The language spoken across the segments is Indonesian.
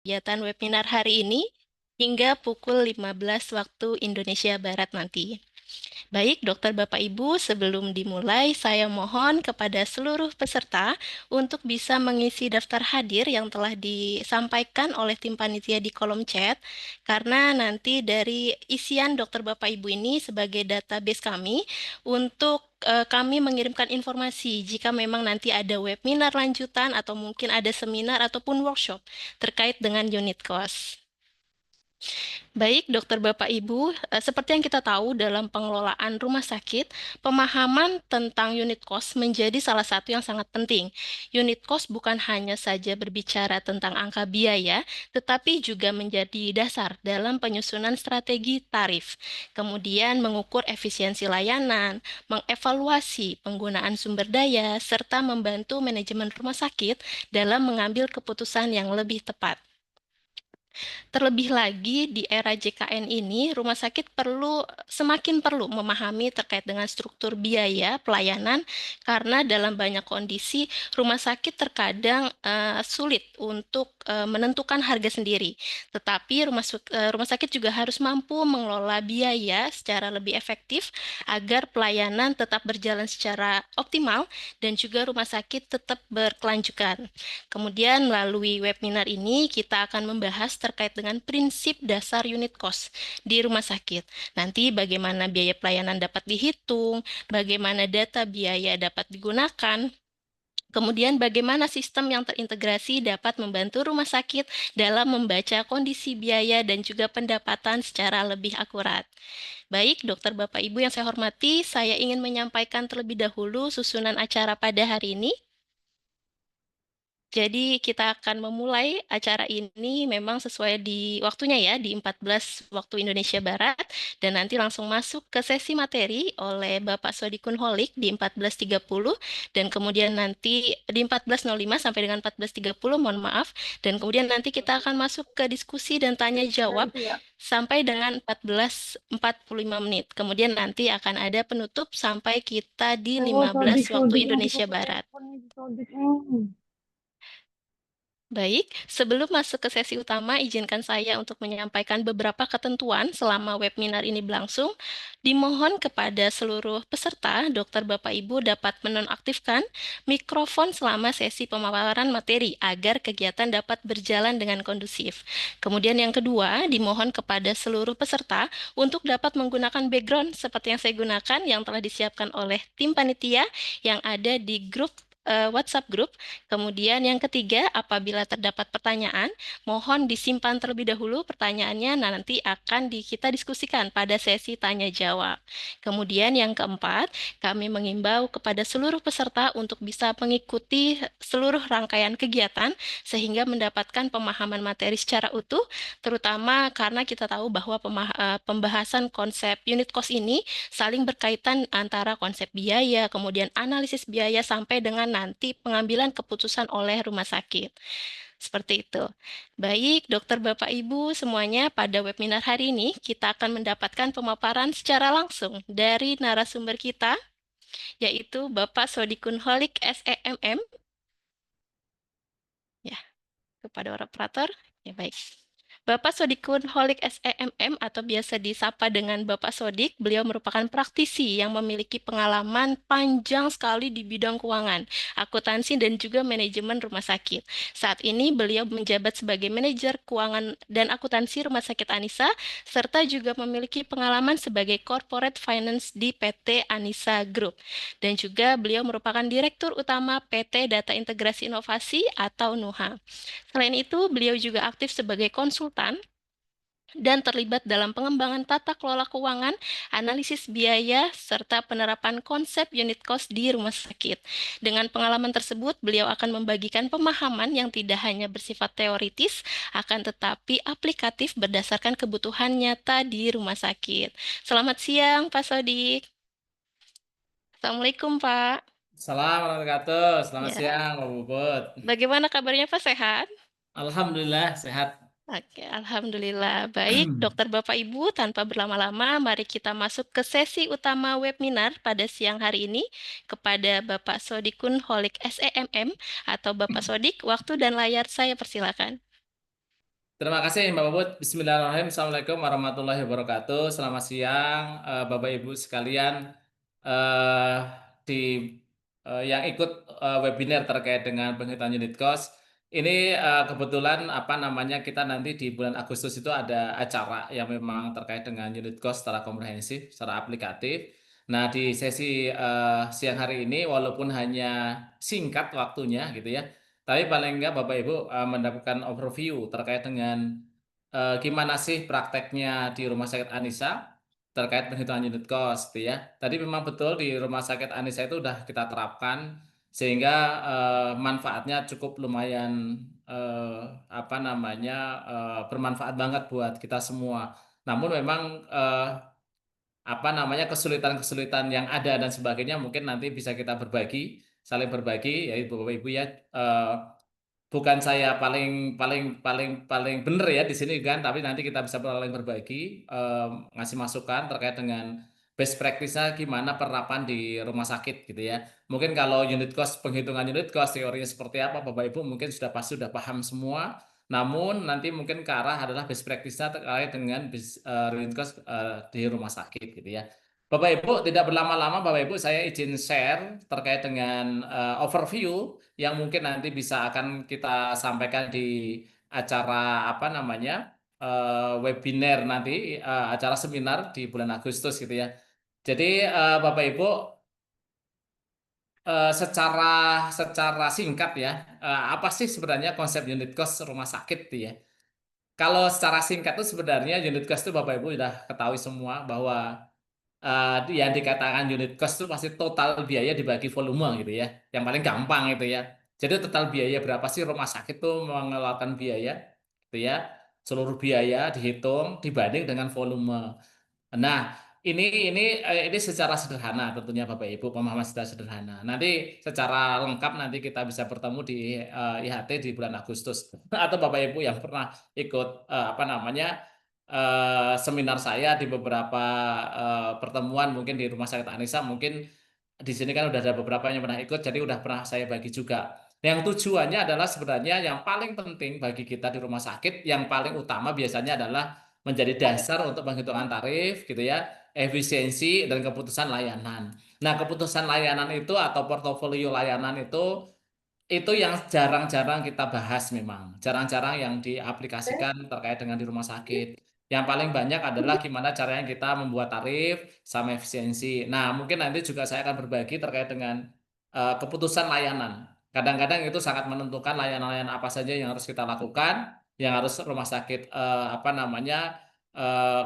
kegiatan webinar hari ini hingga pukul 15 waktu Indonesia Barat nanti. Baik, dokter Bapak Ibu, sebelum dimulai, saya mohon kepada seluruh peserta untuk bisa mengisi daftar hadir yang telah disampaikan oleh tim panitia di kolom chat, karena nanti dari isian dokter Bapak Ibu ini sebagai database kami untuk kami mengirimkan informasi jika memang nanti ada webinar lanjutan atau mungkin ada seminar ataupun workshop terkait dengan unit cost. Baik, dokter Bapak Ibu, seperti yang kita tahu dalam pengelolaan rumah sakit, pemahaman tentang unit cost menjadi salah satu yang sangat penting. Unit cost bukan hanya saja berbicara tentang angka biaya, tetapi juga menjadi dasar dalam penyusunan strategi tarif. Kemudian mengukur efisiensi layanan, mengevaluasi penggunaan sumber daya, serta membantu manajemen rumah sakit dalam mengambil keputusan yang lebih tepat. Terlebih lagi di era JKN ini, rumah sakit semakin perlu memahami terkait dengan struktur biaya pelayanan karena dalam banyak kondisi rumah sakit terkadang sulit untuk menentukan harga sendiri. Tetapi rumah sakit juga harus mampu mengelola biaya secara lebih efektif agar pelayanan tetap berjalan secara optimal dan juga rumah sakit tetap berkelanjutan. Kemudian melalui webinar ini kita akan membahas terkait dengan prinsip dasar unit cost di rumah sakit. Nanti bagaimana biaya pelayanan dapat dihitung, bagaimana data biaya dapat digunakan, kemudian bagaimana sistem yang terintegrasi dapat membantu rumah sakit dalam membaca kondisi biaya dan juga pendapatan secara lebih akurat. Baik, dokter Bapak Ibu yang saya hormati, saya ingin menyampaikan terlebih dahulu susunan acara pada hari ini. Jadi kita akan memulai acara ini memang sesuai di waktunya ya, di 14 waktu Indonesia Barat, dan nanti langsung masuk ke sesi materi oleh Bapak Sodikun Holik di 14.30, dan kemudian nanti di 14.05 sampai dengan 14.30, mohon maaf, dan kemudian nanti kita akan masuk ke diskusi dan tanya jawab sampai dengan 14.45 menit. Kemudian nanti akan ada penutup sampai kita di Oh, 15 sodik, waktu sodik, nanti Indonesia aku Barat. telepon nih, sodik. Hmm. Baik, sebelum masuk ke sesi utama, izinkan saya untuk menyampaikan beberapa ketentuan selama webinar ini berlangsung. Dimohon kepada seluruh peserta, dokter Bapak Ibu dapat menonaktifkan mikrofon selama sesi pemaparan materi agar kegiatan dapat berjalan dengan kondusif. Kemudian yang kedua, dimohon kepada seluruh peserta untuk dapat menggunakan background seperti yang saya gunakan yang telah disiapkan oleh tim panitia yang ada di grup WhatsApp group. Kemudian yang ketiga, apabila terdapat pertanyaan, mohon disimpan terlebih dahulu pertanyaannya, nah nanti akan kita diskusikan pada sesi tanya jawab. Kemudian yang keempat, kami mengimbau kepada seluruh peserta untuk bisa mengikuti seluruh rangkaian kegiatan sehingga mendapatkan pemahaman materi secara utuh, terutama karena kita tahu bahwa pembahasan konsep unit cost ini saling berkaitan antara konsep biaya, kemudian analisis biaya sampai dengan nanti pengambilan keputusan oleh rumah sakit. Seperti itu. Baik, dokter Bapak Ibu semuanya, pada webinar hari ini kita akan mendapatkan pemaparan secara langsung dari narasumber kita, yaitu Bapak Sodikun Holik SEMM. Ya, kepada operator. Ya, baik. Bapak Sodikun Holik SEMM atau biasa disapa dengan Bapak Sodik, beliau merupakan praktisi yang memiliki pengalaman panjang sekali di bidang keuangan, akuntansi, dan juga manajemen rumah sakit. Saat ini beliau menjabat sebagai manajer keuangan dan akuntansi Rumah Sakit Anisa, serta juga memiliki pengalaman sebagai corporate finance di PT Anisa Group. Dan juga beliau merupakan Direktur Utama PT Data Integrasi Inovasi atau NUHA. Selain itu, beliau juga aktif sebagai konsultan dan terlibat dalam pengembangan tata kelola keuangan, analisis biaya, serta penerapan konsep unit cost di rumah sakit. Dengan pengalaman tersebut, beliau akan membagikan pemahaman yang tidak hanya bersifat teoritis, akan tetapi aplikatif berdasarkan kebutuhan nyata di rumah sakit. Selamat siang, Pak Sodik. Assalamualaikum, Pak. Assalamualaikum warahmatullahi wabarakatuh. Selamat Ya, siang, Pak Bubut. bagaimana kabarnya, Pak? Sehat? Alhamdulillah sehat. Oke, alhamdulillah. Baik, dokter Bapak Ibu, tanpa berlama-lama, mari kita masuk ke sesi utama webinar pada siang hari ini kepada Bapak Sodikun Holik SEMM atau Bapak Sodik, waktu dan layar saya persilakan. Terima kasih Mbak Puput. Bismillahirrahmanirrahim. Assalamualaikum warahmatullahi wabarakatuh. Selamat siang Bapak Ibu sekalian eh, di yang ikut webinar terkait dengan penghitungan unit cost. Ini kebetulan apa namanya kita nanti di bulan Agustus itu ada acara yang memang terkait dengan unit cost secara komprehensif, secara aplikatif. Nah, di sesi siang hari ini walaupun hanya singkat waktunya gitu ya, tapi paling enggak Bapak Ibu mendapatkan overview terkait dengan gimana sih prakteknya di Rumah Sakit Anisa terkait penghitungan unit cost gitu ya. Tadi memang betul di Rumah Sakit Anisa itu udah kita terapkan sehingga manfaatnya cukup lumayan apa namanya bermanfaat banget buat kita semua. Namun memang apa namanya kesulitan-kesulitan yang ada dan sebagainya mungkin nanti bisa kita berbagi, saling berbagi ya Bapak Ibu ya. Eh, Bukan saya paling paling paling paling bener ya di sini kan, tapi nanti kita bisa saling berbagi, ngasih masukan terkait dengan best practice-nya gimana penerapan di rumah sakit gitu ya. Mungkin kalau unit cost, penghitungan unit cost teorinya seperti apa, Bapak Ibu mungkin sudah pasti sudah paham semua. Namun nanti mungkin ke arah adalah best practice-nya terkait dengan unit cost di rumah sakit gitu ya. Bapak Ibu tidak berlama-lama, Bapak Ibu saya izin share terkait dengan overview yang mungkin nanti bisa akan kita sampaikan di acara apa namanya webinar nanti, acara seminar di bulan Agustus gitu ya. Jadi Bapak Ibu secara secara singkat ya, apa sih sebenarnya konsep unit cost rumah sakit gitu ya? Kalau secara singkat itu sebenarnya unit cost itu Bapak Ibu sudah ketahui semua bahwa yang dikatakan unit cost itu pasti total biaya dibagi volume gitu ya. Yang paling gampang itu ya. Jadi total biaya berapa sih rumah sakit tuh mengeluarkan biaya gitu ya. Seluruh biaya dihitung dibanding dengan volume. Nah, ini secara sederhana tentunya Bapak Ibu pemahaman secara sederhana. Nanti secara lengkap nanti kita bisa bertemu di IHT di bulan Agustus atau Bapak Ibu yang pernah ikut apa namanya seminar saya di beberapa pertemuan mungkin di Rumah Sakit Anissa mungkin di sini kan udah ada beberapa yang pernah ikut jadi udah pernah saya bagi juga. Yang tujuannya adalah sebenarnya yang paling penting bagi kita di rumah sakit yang paling utama biasanya adalah menjadi dasar untuk penghitungan tarif gitu ya, efisiensi dan keputusan layanan. Nah, keputusan layanan itu atau portofolio layanan itu yang jarang-jarang kita bahas memang. Jarang-jarang yang diaplikasikan terkait dengan di rumah sakit. Yang paling banyak adalah gimana caranya kita membuat tarif sama efisiensi. Nah, mungkin nanti juga saya akan berbagi terkait dengan keputusan layanan. Kadang-kadang itu sangat menentukan layanan-layanan apa saja yang harus kita lakukan, yang harus rumah sakit apa namanya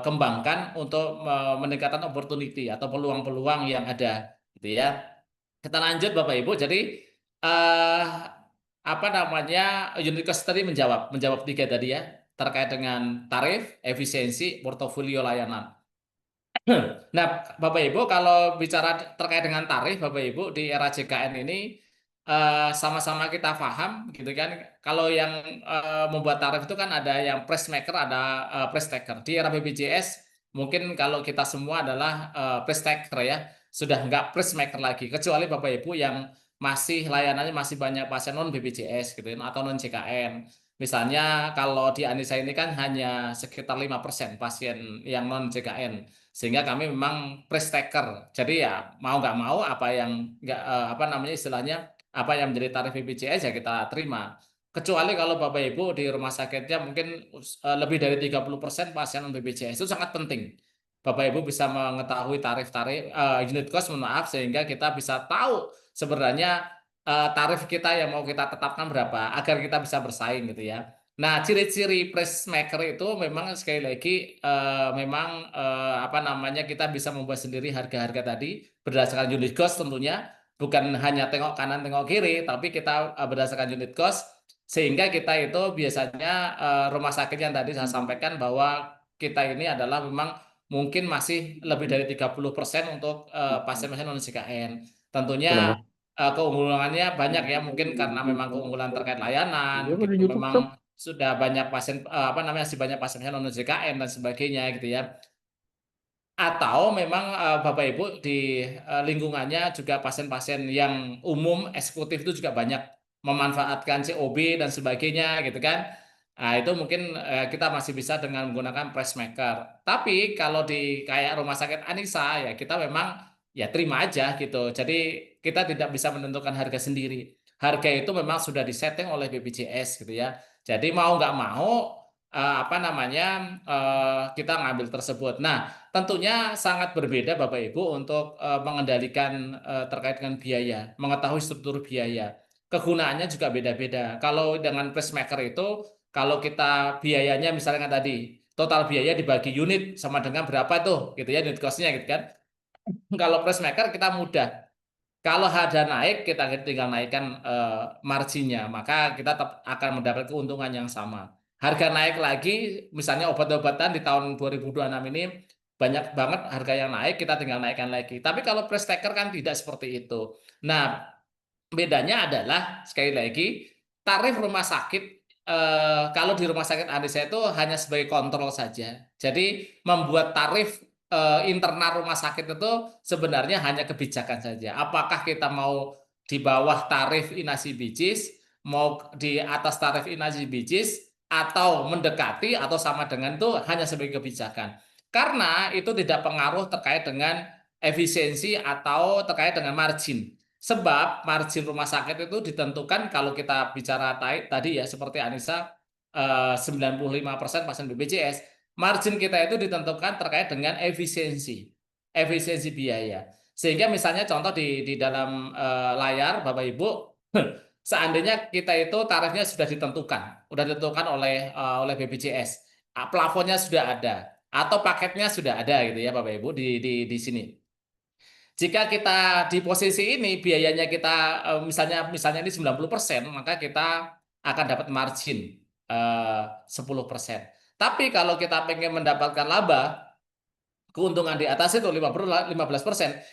kembangkan untuk meningkatkan opportunity atau peluang-peluang yang ada, gitu ya. Kita lanjut Bapak Ibu. Jadi eh apa namanya unit cost tadi menjawab tiga tadi ya terkait dengan tarif, efisiensi, portofolio layanan. Nah, Bapak Ibu, kalau bicara terkait dengan tarif, Bapak Ibu, di era JKN ini sama-sama kita paham, gitu kan. Kalau yang membuat tarif itu kan ada yang price maker, ada price taker. Di era BPJS, mungkin kalau kita semua adalah price taker ya, sudah nggak price maker lagi. Kecuali Bapak Ibu yang masih layanannya masih banyak pasien non BPJS gitu ya, atau non JKN. Misalnya kalau di Anissa ini kan hanya sekitar 5% pasien yang non JKN sehingga kami memang price taker. Jadi ya mau nggak mau apa yang nggak apa namanya istilahnya apa yang menjadi tarif BPJS ya kita terima. Kecuali kalau Bapak Ibu di rumah sakitnya mungkin lebih dari 30% pasien non BPJS itu sangat penting. Bapak Ibu bisa mengetahui tarif-tarif unit cost mohon maaf sehingga kita bisa tahu sebenarnya tarif kita yang mau kita tetapkan berapa agar kita bisa bersaing gitu ya. Nah, ciri-ciri price maker itu memang sekali lagi memang apa namanya kita bisa membuat sendiri harga-harga tadi berdasarkan unit cost tentunya bukan hanya tengok kanan tengok kiri tapi kita berdasarkan unit cost sehingga kita itu biasanya rumah sakit yang tadi saya sampaikan bahwa kita ini adalah memang mungkin masih lebih dari 30% untuk pasien-pasien non CKN. Tentunya keunggulannya banyak ya mungkin karena memang keunggulan terkait Iya, layanan udah gitu YouTube tuh. memang sudah banyak pasien apa namanya masih banyak pasien non JKN dan sebagainya gitu ya atau memang Bapak Ibu di lingkungannya juga pasien-pasien yang umum eksekutif itu juga banyak memanfaatkan COB dan sebagainya gitu kan Nah, itu mungkin kita masih bisa dengan menggunakan price maker. Tapi kalau di kayak rumah sakit Anissa ya kita memang ya terima aja gitu. Jadi kita tidak bisa menentukan harga sendiri. Harga itu memang sudah disetting oleh BPJS gitu ya. Jadi mau nggak mau apa namanya kita ngambil tersebut. Nah, tentunya sangat berbeda Bapak Ibu untuk mengendalikan terkait dengan biaya, mengetahui struktur biaya. Kegunaannya juga beda-beda. Kalau dengan price maker itu kalau kita biayanya misalnya tadi total biaya dibagi unit sama dengan berapa tuh gitu ya unit costnya gitu kan. Kalau price maker kita mudah. Kalau harga naik kita tinggal naikkan marginnya maka kita tetap akan mendapat keuntungan yang sama. Harga naik lagi misalnya obat-obatan di tahun 2026 ini banyak banget harga yang naik kita tinggal naikkan lagi. Tapi kalau price taker kan tidak seperti itu. Nah, bedanya adalah sekali lagi tarif rumah sakit kalau di rumah sakit Anissa itu hanya sebagai kontrol saja. Jadi membuat tarif internal rumah sakit itu sebenarnya hanya kebijakan saja. Apakah kita mau di bawah tarif inasi bijis, mau di atas tarif inasi bijis, atau mendekati atau sama dengan itu hanya sebagai kebijakan. Karena itu tidak pengaruh terkait dengan efisiensi atau terkait dengan margin. Sebab margin rumah sakit itu ditentukan kalau kita bicara tadi ya seperti Anissa 95% pasien BPJS, margin kita itu ditentukan terkait dengan efisiensi biaya. Sehingga misalnya contoh di dalam layar Bapak Ibu, seandainya kita itu tarifnya sudah ditentukan oleh BPJS, plafonnya sudah ada atau paketnya sudah ada gitu ya Bapak Ibu di sini. Jika kita di posisi ini biayanya kita misalnya ini 90%, maka kita akan dapat margin 10%. Tapi kalau kita pengen mendapatkan laba, keuntungan di atas itu 15%,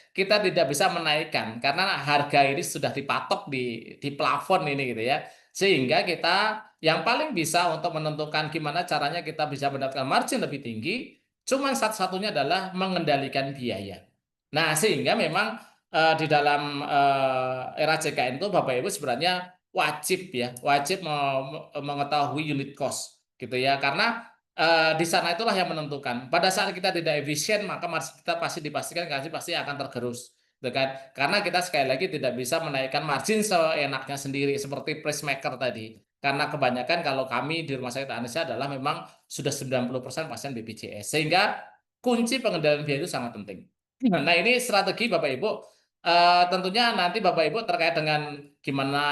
kita tidak bisa menaikkan karena harga ini sudah dipatok di plafon ini gitu ya. Sehingga kita yang paling bisa untuk menentukan gimana caranya kita bisa mendapatkan margin lebih tinggi, cuma satu-satunya adalah mengendalikan biaya. Nah, sehingga memang di dalam era JKN itu Bapak Ibu sebenarnya wajib mengetahui unit cost gitu ya. Karena di sana itulah yang menentukan. Pada saat kita tidak efisien, maka margin kita pasti dipastikan pasti akan tergerus, gitu kan? Karena kita sekali lagi tidak bisa menaikkan margin seenaknya sendiri seperti price maker tadi. Karena kebanyakan kalau kami di Rumah Sakit Anissa adalah memang sudah 90% pasien BPJS. Sehingga kunci pengendalian biaya itu sangat penting. Nah, ini strategi Bapak Ibu. Tentunya nanti Bapak Ibu terkait dengan gimana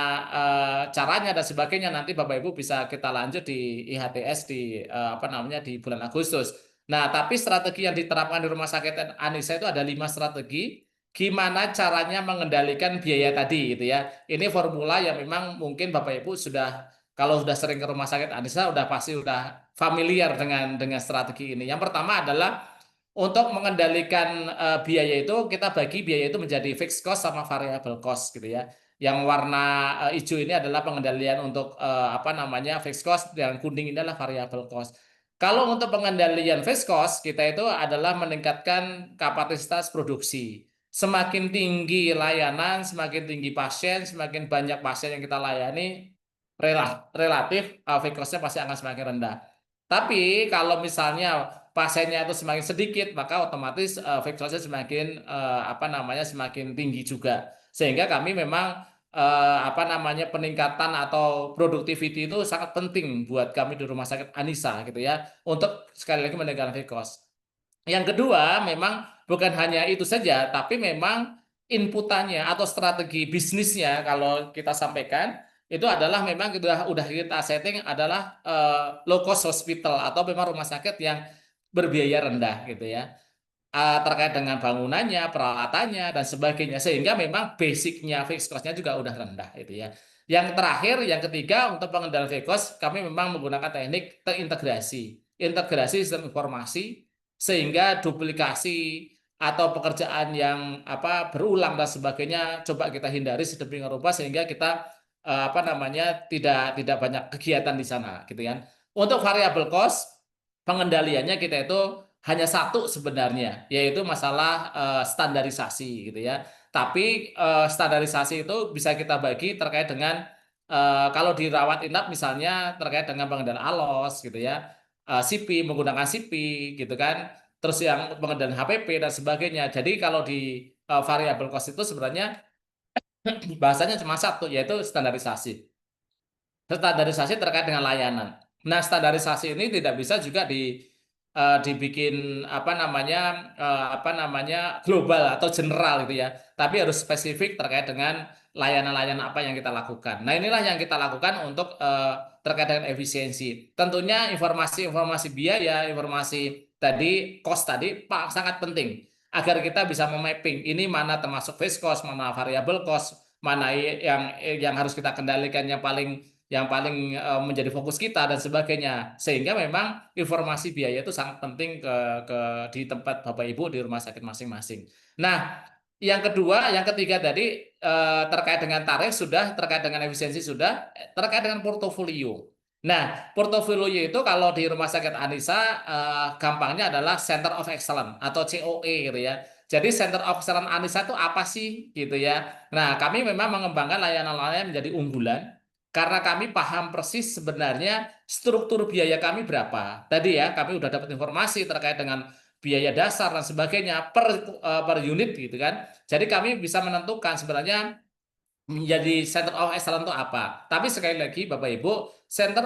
caranya dan sebagainya nanti Bapak Ibu bisa kita lanjut di IHTS di apa namanya di bulan Agustus. Nah, tapi strategi yang diterapkan di Rumah Sakit Anissa itu ada 5 strategi. Gimana caranya mengendalikan biaya tadi gitu ya. Ini formula yang memang mungkin Bapak Ibu sudah kalau sudah sering ke Rumah Sakit Anissa udah pasti udah familiar dengan strategi ini. Yang pertama adalah untuk mengendalikan biaya itu kita bagi biaya itu menjadi fixed cost sama variable cost gitu ya. Yang warna hijau ini adalah pengendalian untuk apa namanya fixed cost dan kuning ini adalah variable cost. Kalau untuk pengendalian fixed cost kita itu adalah meningkatkan kapasitas produksi. Semakin tinggi layanan, semakin tinggi pasien, semakin banyak pasien yang kita layani, relatif fixed cost-nya pasti akan semakin rendah. Tapi kalau misalnya pasiennya itu semakin sedikit, maka otomatis fixed cost-nya semakin apa namanya semakin tinggi juga. Sehingga kami memang apa namanya peningkatan atau productivity itu sangat penting buat kami di Rumah Sakit Anissa gitu ya untuk sekali lagi meningkatkan fixed cost. Yang kedua, memang bukan hanya itu saja, tapi memang inputannya atau strategi bisnisnya kalau kita sampaikan itu adalah memang udah kita setting adalah low cost hospital atau memang rumah sakit yang berbiaya rendah gitu ya. Terkait dengan bangunannya, peralatannya dan sebagainya sehingga memang basicnya fixed cost-nya juga udah rendah itu ya. Yang terakhir, yang ketiga untuk pengendalian fixed cost kami memang menggunakan teknik integrasi sistem informasi sehingga duplikasi atau pekerjaan yang apa berulang dan sebagainya coba kita hindari sedemikian rupa sehingga kita apa namanya tidak banyak kegiatan di sana gitu kan. Untuk variable cost pengendaliannya kita itu hanya satu sebenarnya, yaitu masalah standarisasi gitu ya. Tapi standarisasi itu bisa kita bagi terkait dengan kalau dirawat inap misalnya terkait dengan pengendalian ALOS gitu ya, CP menggunakan CP gitu kan, terus yang pengendalian HPP dan sebagainya. Jadi kalau di variable cost itu sebenarnya bahasanya cuma satu, yaitu standarisasi. Standarisasi terkait dengan layanan. Nah, standarisasi ini tidak bisa juga dibikin apa namanya global atau general gitu ya. Tapi harus spesifik terkait dengan layanan-layanan apa yang kita lakukan. Nah, inilah yang kita lakukan untuk terkait dengan efisiensi. Tentunya informasi-informasi biaya, informasi tadi cost tadi Pak sangat penting agar kita bisa memapping ini mana termasuk fixed cost, mana variable cost, mana yang harus kita kendalikan yang paling menjadi fokus kita dan sebagainya, sehingga memang informasi biaya itu sangat penting ke di tempat Bapak Ibu di rumah sakit masing-masing. Nah, yang kedua, yang ketiga tadi terkait dengan tarif sudah, terkait dengan efisiensi sudah, terkait dengan portofolio. Nah, portofolio itu kalau di Rumah Sakit Anisa gampangnya adalah Center of Excellence atau COE gitu ya. Jadi Center of Excellence Anisa itu apa sih gitu ya. Nah, kami memang mengembangkan layanan-layanan menjadi unggulan karena kami paham persis sebenarnya struktur biaya kami berapa. Tadi ya, kami udah dapat informasi terkait dengan biaya dasar dan sebagainya per unit gitu kan. Jadi kami bisa menentukan sebenarnya menjadi Center of Excellence itu apa. Tapi sekali lagi Bapak Ibu, Center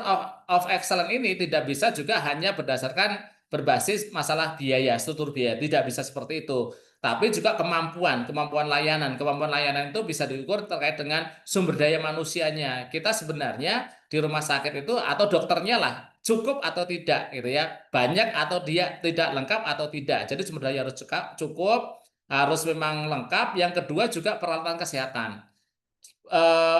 of Excellence ini tidak bisa juga hanya berdasarkan berbasis masalah biaya, struktur biaya. Tidak bisa seperti itu. Tapi juga kemampuan, kemampuan layanan. Kemampuan layanan itu bisa diukur terkait dengan sumber daya manusianya. Kita sebenarnya di rumah sakit itu atau dokternya lah cukup atau tidak gitu ya. Banyak atau dia tidak lengkap atau tidak. Jadi sumber daya harus cukup, harus memang lengkap. Yang kedua juga peralatan kesehatan,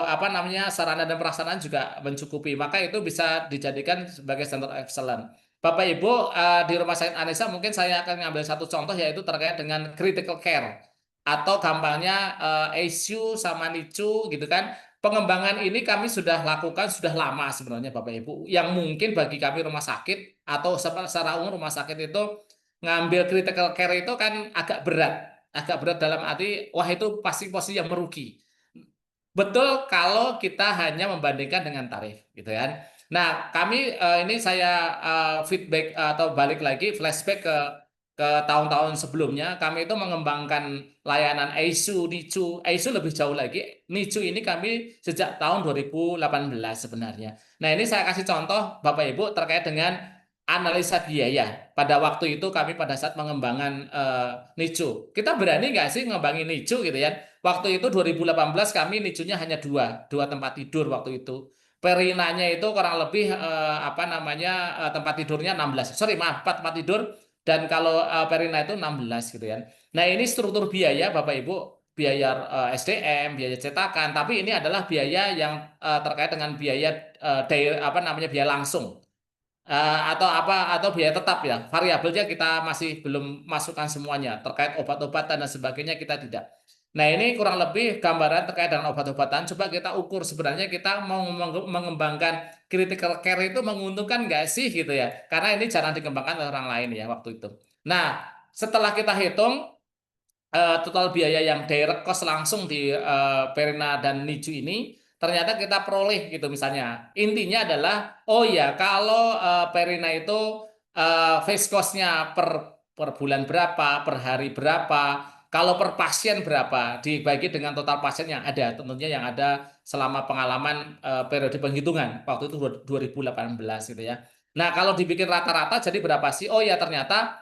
apa namanya, sarana dan prasarana juga mencukupi, maka itu bisa dijadikan sebagai center of excellence. Bapak Ibu, di Rumah Sakit Anissa mungkin saya akan ngambil satu contoh yaitu terkait dengan critical care atau gampangnya ICU sama NICU gitu kan. Pengembangan ini kami sudah lakukan sudah lama sebenarnya Bapak Ibu. Yang mungkin bagi kami rumah sakit atau secara umum rumah sakit itu ngambil critical care itu kan agak berat. Agak berat dalam arti wah itu pasti posisi yang merugi. Betul kalau kita hanya membandingkan dengan tarif, gitu kan. Nah, kami ini saya feedback atau balik lagi flashback ke tahun-tahun sebelumnya, kami itu mengembangkan layanan ICU, NICU, ICU lebih jauh lagi. NICU ini kami sejak tahun 2018 sebenarnya. Nah, ini saya kasih contoh Bapak Ibu terkait dengan analisa biaya. Pada waktu itu kami pada saat mengembangkan NICU. Kita berani nggak sih ngembangin NICU gitu ya? Waktu itu 2018 kami NICU-nya hanya dua tempat tidur waktu itu. Perinanya itu kurang lebih apa namanya tempat tidurnya 16. Sorry, maaf, 4 tempat tidur dan kalau Perina itu 16 gitu ya. Nah, ini struktur biaya Bapak Ibu, biaya SDM, biaya cetakan, tapi ini adalah biaya yang terkait dengan biaya apa namanya biaya langsung. Atau apa atau biaya tetap ya, variabelnya kita masih belum masukkan semuanya terkait obat-obatan dan sebagainya kita tidak. Nah, ini kurang lebih gambaran terkait dengan obat-obatan. Coba kita ukur sebenarnya kita mau mengembangkan critical care itu menguntungkan nggak sih gitu ya, karena ini jarang dikembangkan oleh orang lain ya waktu itu. Nah, setelah kita hitung total biaya yang direct cost langsung di Perina dan NICU ini, ternyata kita peroleh gitu misalnya. Intinya adalah, oh ya kalau Perina itu fixed cost-nya per bulan berapa, per hari berapa, kalau per pasien berapa, dibagi dengan total pasien yang ada, tentunya yang ada selama pengalaman periode penghitungan, waktu itu 2018 gitu ya. Nah, kalau dibikin rata-rata jadi berapa sih? Oh ya ternyata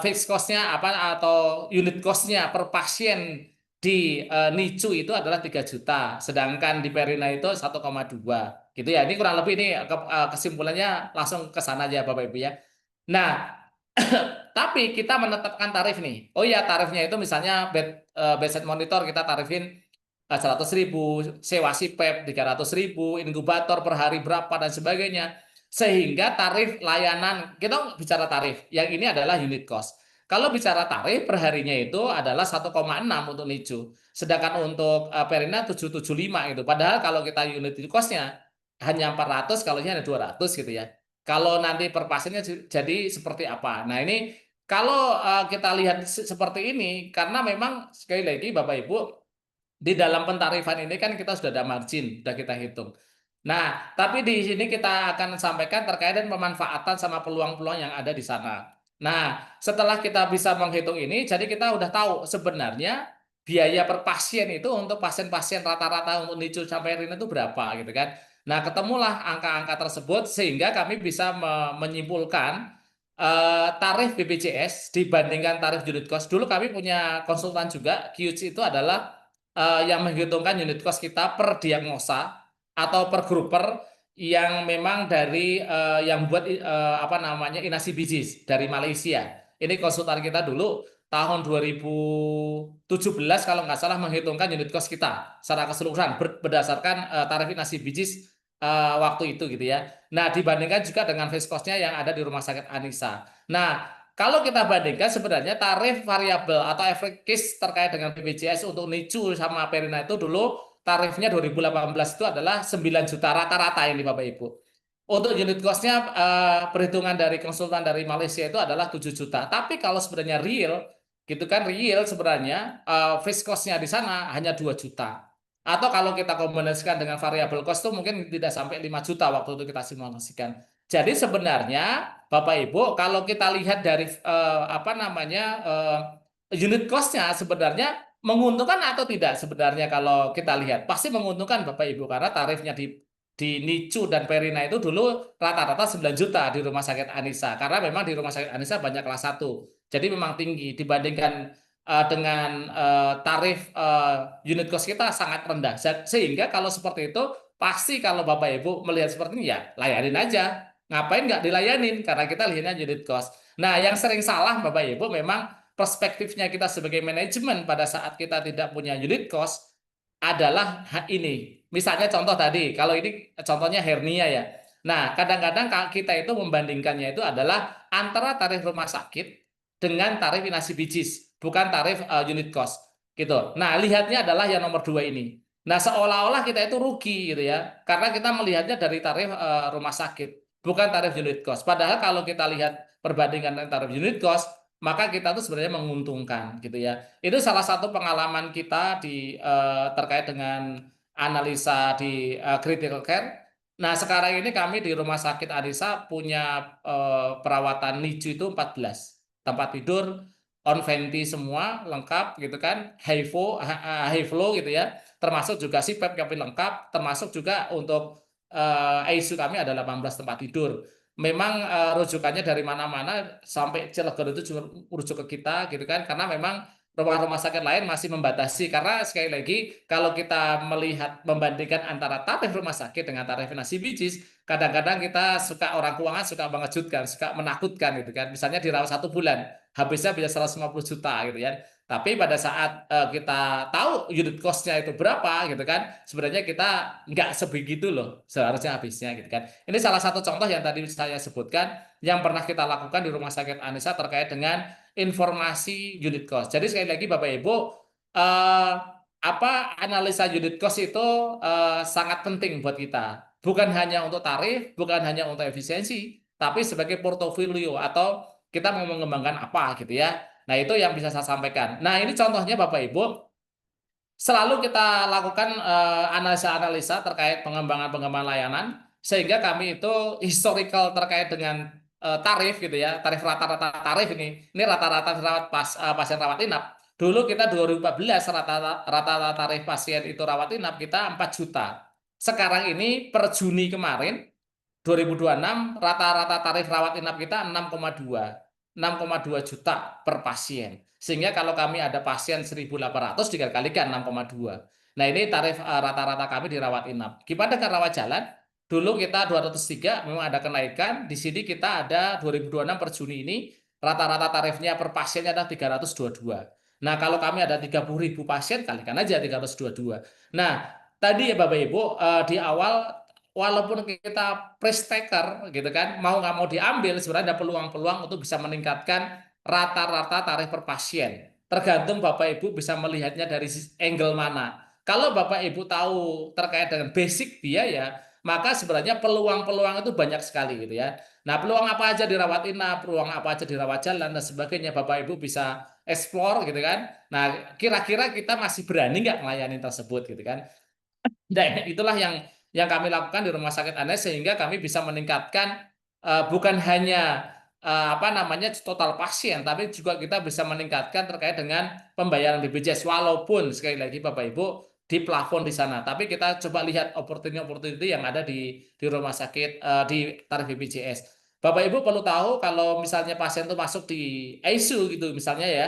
fixed cost-nya apa atau unit cost-nya per pasien di NICU itu adalah 3 juta, sedangkan di Perina itu 1,2 gitu ya. Ini kurang lebih ini kesimpulannya langsung ke sana aja Bapak Ibu ya. Nah, tapi kita menetapkan tarif nih. Oh ya, tarifnya itu misalnya bedside monitor kita tarifin 100.000, sewa SIPEP 300.000, inkubator per hari berapa dan sebagainya. Sehingga tarif layanan, kita bicara tarif, yang ini adalah unit cost. Kalau bicara tarif per harinya itu adalah 1,6 untuk NICU. Sedangkan untuk Perina 775 itu. Padahal kalau kita unit cost-nya hanya 400, kalau ini hanya 200 gitu ya. Kalau nanti per pasiennya jadi seperti apa? Nah, ini kalau kita lihat seperti ini, karena memang sekali lagi Bapak Ibu, di dalam pentarifan ini kan kita sudah ada margin, sudah kita hitung. Nah, tapi di sini kita akan sampaikan terkait dengan pemanfaatan sama peluang-peluang yang ada di sana. Nah, setelah kita bisa menghitung ini, jadi kita udah tahu sebenarnya biaya per pasien itu untuk pasien-pasien rata-rata untuk NICU sampai RIN itu berapa gitu kan. Nah, ketemulah angka-angka tersebut sehingga kami bisa menyimpulkan tarif BPJS dibandingkan tarif unit cost. Dulu kami punya konsultan juga, QC itu adalah yang menghitungkan unit cost kita per diagnosa atau per grouper yang memang dari yang buat apa namanya inasi bijis dari Malaysia. Ini konsultan kita dulu tahun 2017 kalau nggak salah menghitungkan unit cost kita secara keseluruhan berdasarkan tarif inasi bijis waktu itu gitu ya. Nah, dibandingkan juga dengan fixed cost-nya yang ada di Rumah Sakit Anisa. Nah, kalau kita bandingkan sebenarnya tarif variabel atau efek case terkait dengan BPJS untuk NICU sama Perina itu dulu tarifnya 2018 itu adalah 9 juta rata-rata ini Bapak Ibu. Untuk unit cost-nya perhitungan dari konsultan dari Malaysia itu adalah 7 juta. Tapi kalau sebenarnya real, gitu kan real sebenarnya fixed cost-nya di sana hanya 2 juta. Atau kalau kita kombinasikan dengan variable cost itu mungkin tidak sampai 5 juta waktu itu kita simulasikan. Jadi sebenarnya Bapak Ibu kalau kita lihat dari apa namanya unit cost-nya sebenarnya menguntungkan atau tidak sebenarnya kalau kita lihat pasti menguntungkan Bapak Ibu karena tarifnya di NICU dan Perina itu dulu rata-rata 9 juta di Rumah Sakit Anisa karena memang di Rumah Sakit Anisa banyak kelas satu. Jadi memang tinggi dibandingkan dengan tarif unit cost kita sangat rendah. Sehingga kalau seperti itu, pasti kalau Bapak Ibu melihat seperti ini ya layanin aja. Ngapain nggak dilayanin? Karena kita lihatnya unit cost. Nah, yang sering salah Bapak Ibu memang perspektifnya kita sebagai manajemen pada saat kita tidak punya unit cost adalah ini. Misalnya contoh tadi, kalau ini contohnya hernia ya. Nah, kadang-kadang kita itu membandingkannya itu adalah antara tarif rumah sakit dengan tarif inasi bijis, bukan tarif unit cost gitu. Nah, lihatnya adalah yang nomor dua ini. Nah, seolah-olah kita itu rugi gitu ya, karena kita melihatnya dari tarif rumah sakit, bukan tarif unit cost. Padahal kalau kita lihat perbandingan dengan tarif unit cost, maka kita tuh sebenarnya menguntungkan gitu ya. Itu salah satu pengalaman kita di terkait dengan analisa di critical care. Nah, sekarang ini kami di Rumah Sakit Anisa punya perawatan NICU itu 14 tempat tidur on venti semua lengkap gitu kan, high flow gitu ya, termasuk juga CPAP kami lengkap, termasuk juga untuk ICU kami ada 18 tempat tidur. Memang rujukannya dari mana-mana sampai Cilegon itu cuma rujuk ke kita gitu kan, karena memang rumah-rumah sakit lain masih membatasi karena sekali lagi kalau kita melihat membandingkan antara tarif rumah sakit dengan tarif nasi bijis kadang-kadang kita suka orang keuangan suka mengejutkan suka menakutkan gitu kan misalnya dirawat 1 bulan habisnya bisa 150 juta gitu ya tapi pada saat kita tahu unit cost-nya itu berapa gitu kan sebenarnya kita nggak sebegitu loh seharusnya habisnya gitu kan ini salah satu contoh yang tadi saya sebutkan yang pernah kita lakukan di Rumah Sakit Anisa terkait dengan informasi unit cost. Jadi sekali lagi Bapak Ibu, eh, apa analisa unit cost itu sangat penting buat kita. Bukan hanya untuk tarif, bukan hanya untuk efisiensi, tapi sebagai portofolio atau kita mau mengembangkan apa gitu ya. Nah itu yang bisa saya sampaikan. Nah ini contohnya Bapak Ibu, selalu kita lakukan analisa-analisa terkait pengembangan-pengembangan layanan sehingga kami itu historical terkait dengan tarif gitu ya, tarif rata-rata tarif ini. Ini rata-rata rawat pasien rawat inap. Dulu kita 2014 rata-rata tarif pasien itu rawat inap kita 4 juta. Sekarang ini per Juni kemarin 2026 rata-rata tarif rawat inap kita 6,2 juta per pasien. Sehingga kalau kami ada pasien 1.800 dikalikan 6,2. Nah ini tarif rata-rata kami di rawat inap. Gimana dengan rawat jalan? Dulu kita 203 memang ada kenaikan. Di sini kita ada 2026 per Juni ini rata-rata tarifnya per pasiennya adalah 322. Nah kalau kami ada 30.000 pasien kalikan aja 322. Nah tadi ya Bapak Ibu di awal walaupun kita price taker gitu kan mau nggak mau diambil sebenarnya ada peluang-peluang untuk bisa meningkatkan rata-rata tarif per pasien tergantung Bapak Ibu bisa melihatnya dari angle mana kalau Bapak Ibu tahu terkait dengan basic biaya maka sebenarnya peluang-peluang itu banyak sekali gitu ya Nah, peluang apa aja dirawat inap, peluang apa aja dirawat jalan dan sebagainya, Bapak Ibu bisa explore gitu kan. Nah, kira-kira kita masih berani nggak melayani tersebut gitu kan. Nah, itulah yang kami lakukan di Rumah Sakit Andes sehingga kami bisa meningkatkan bukan hanya apa namanya total pasien, tapi juga kita bisa meningkatkan terkait dengan pembayaran BPJS walaupun sekali lagi Bapak Ibu di plafon di sana. Tapi kita coba lihat opportunity yang ada di rumah sakit di tarif BPJS. Bapak Ibu perlu tahu kalau misalnya pasien itu masuk di ICU gitu misalnya ya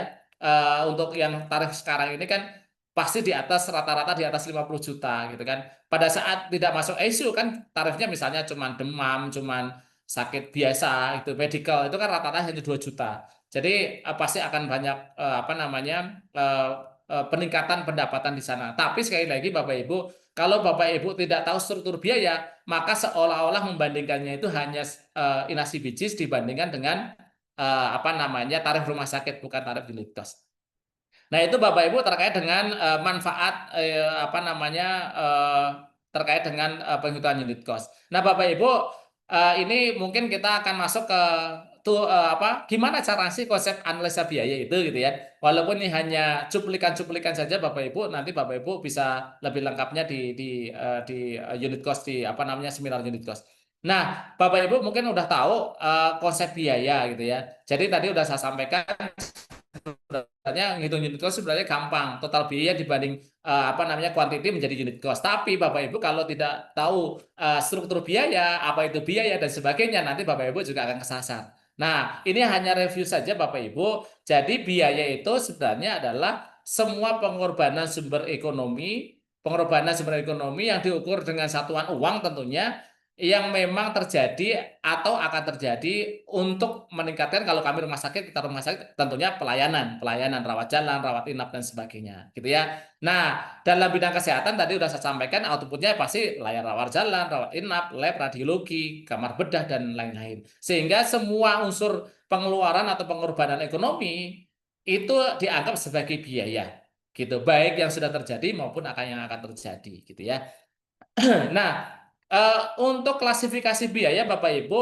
untuk yang tarif sekarang ini kan pasti di atas rata-rata di atas 50 juta gitu kan. Pada saat tidak masuk ICU kan tarifnya misalnya cuman demam, cuman sakit biasa itu medical itu kan rata-rata hanya 2 juta. Jadi pasti akan banyak apa namanya peningkatan pendapatan di sana. Tapi sekali lagi Bapak Ibu, kalau Bapak Ibu tidak tahu struktur biaya, maka seolah-olah membandingkannya itu hanya inasi bijis dibandingkan dengan apa namanya tarif rumah sakit bukan tarif unit cost. Nah, itu Bapak Ibu terkait dengan manfaat apa namanya terkait dengan penghitungan unit cost. Nah, Bapak Ibu ini mungkin kita akan masuk ke apa gimana cara sih konsep analisa biaya itu gitu ya. Walaupun ini hanya cuplikan-cuplikan saja Bapak Ibu, nanti Bapak Ibu bisa lebih lengkapnya di unit cost di apa namanya seminar unit cost. Nah, Bapak Ibu mungkin udah tahu konsep biaya gitu ya. Jadi tadi udah saya sampaikan sebenarnya ngitung unit cost sebenarnya gampang. Total biaya dibanding apa namanya quantity menjadi unit cost. Tapi Bapak Ibu kalau tidak tahu struktur biaya, apa itu biaya dan sebagainya, nanti Bapak Ibu juga akan kesasar. Nah, ini hanya review saja Bapak Ibu. Jadi biaya itu sebenarnya adalah semua pengorbanan sumber ekonomi yang diukur dengan satuan uang tentunya yang memang terjadi atau akan terjadi untuk meningkatkan kalau kami rumah sakit tentunya pelayanan rawat jalan, rawat inap dan sebagainya gitu ya. Nah, dalam bidang kesehatan tadi sudah saya sampaikan outputnya pasti layanan rawat jalan, rawat inap, lab, radiologi, kamar bedah dan lain-lain. Sehingga semua unsur pengeluaran atau pengorbanan ekonomi itu dianggap sebagai biaya gitu, baik yang sudah terjadi maupun yang akan terjadi gitu ya. Nah, untuk klasifikasi biaya Bapak Ibu,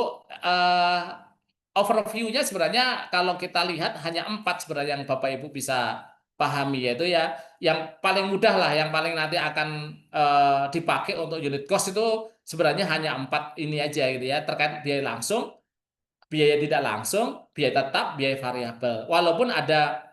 overview-nya sebenarnya kalau kita lihat hanya 4 sebenarnya yang Bapak Ibu bisa pahami, yaitu ya yang paling mudah lah, yang paling nanti akan dipakai untuk unit cost itu sebenarnya hanya 4 ini aja gitu ya, terkait biaya langsung, biaya tidak langsung, biaya tetap, biaya variabel. Walaupun ada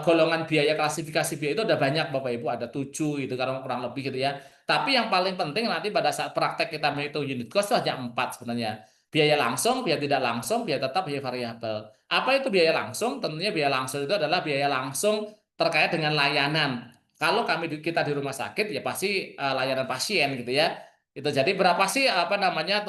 golongan biaya klasifikasi biaya itu ada banyak Bapak Ibu, ada 7 itu karena kurang lebih gitu ya. Tapi yang paling penting nanti pada saat praktek kita menghitung unit cost itu hanya 4 sebenarnya. Biaya langsung, biaya tidak langsung, biaya tetap, biaya variabel. Apa itu biaya langsung? Tentunya biaya langsung itu adalah biaya langsung terkait dengan layanan. Kalau kita di rumah sakit ya pasti layanan pasien gitu ya. Itu jadi berapa sih apa namanya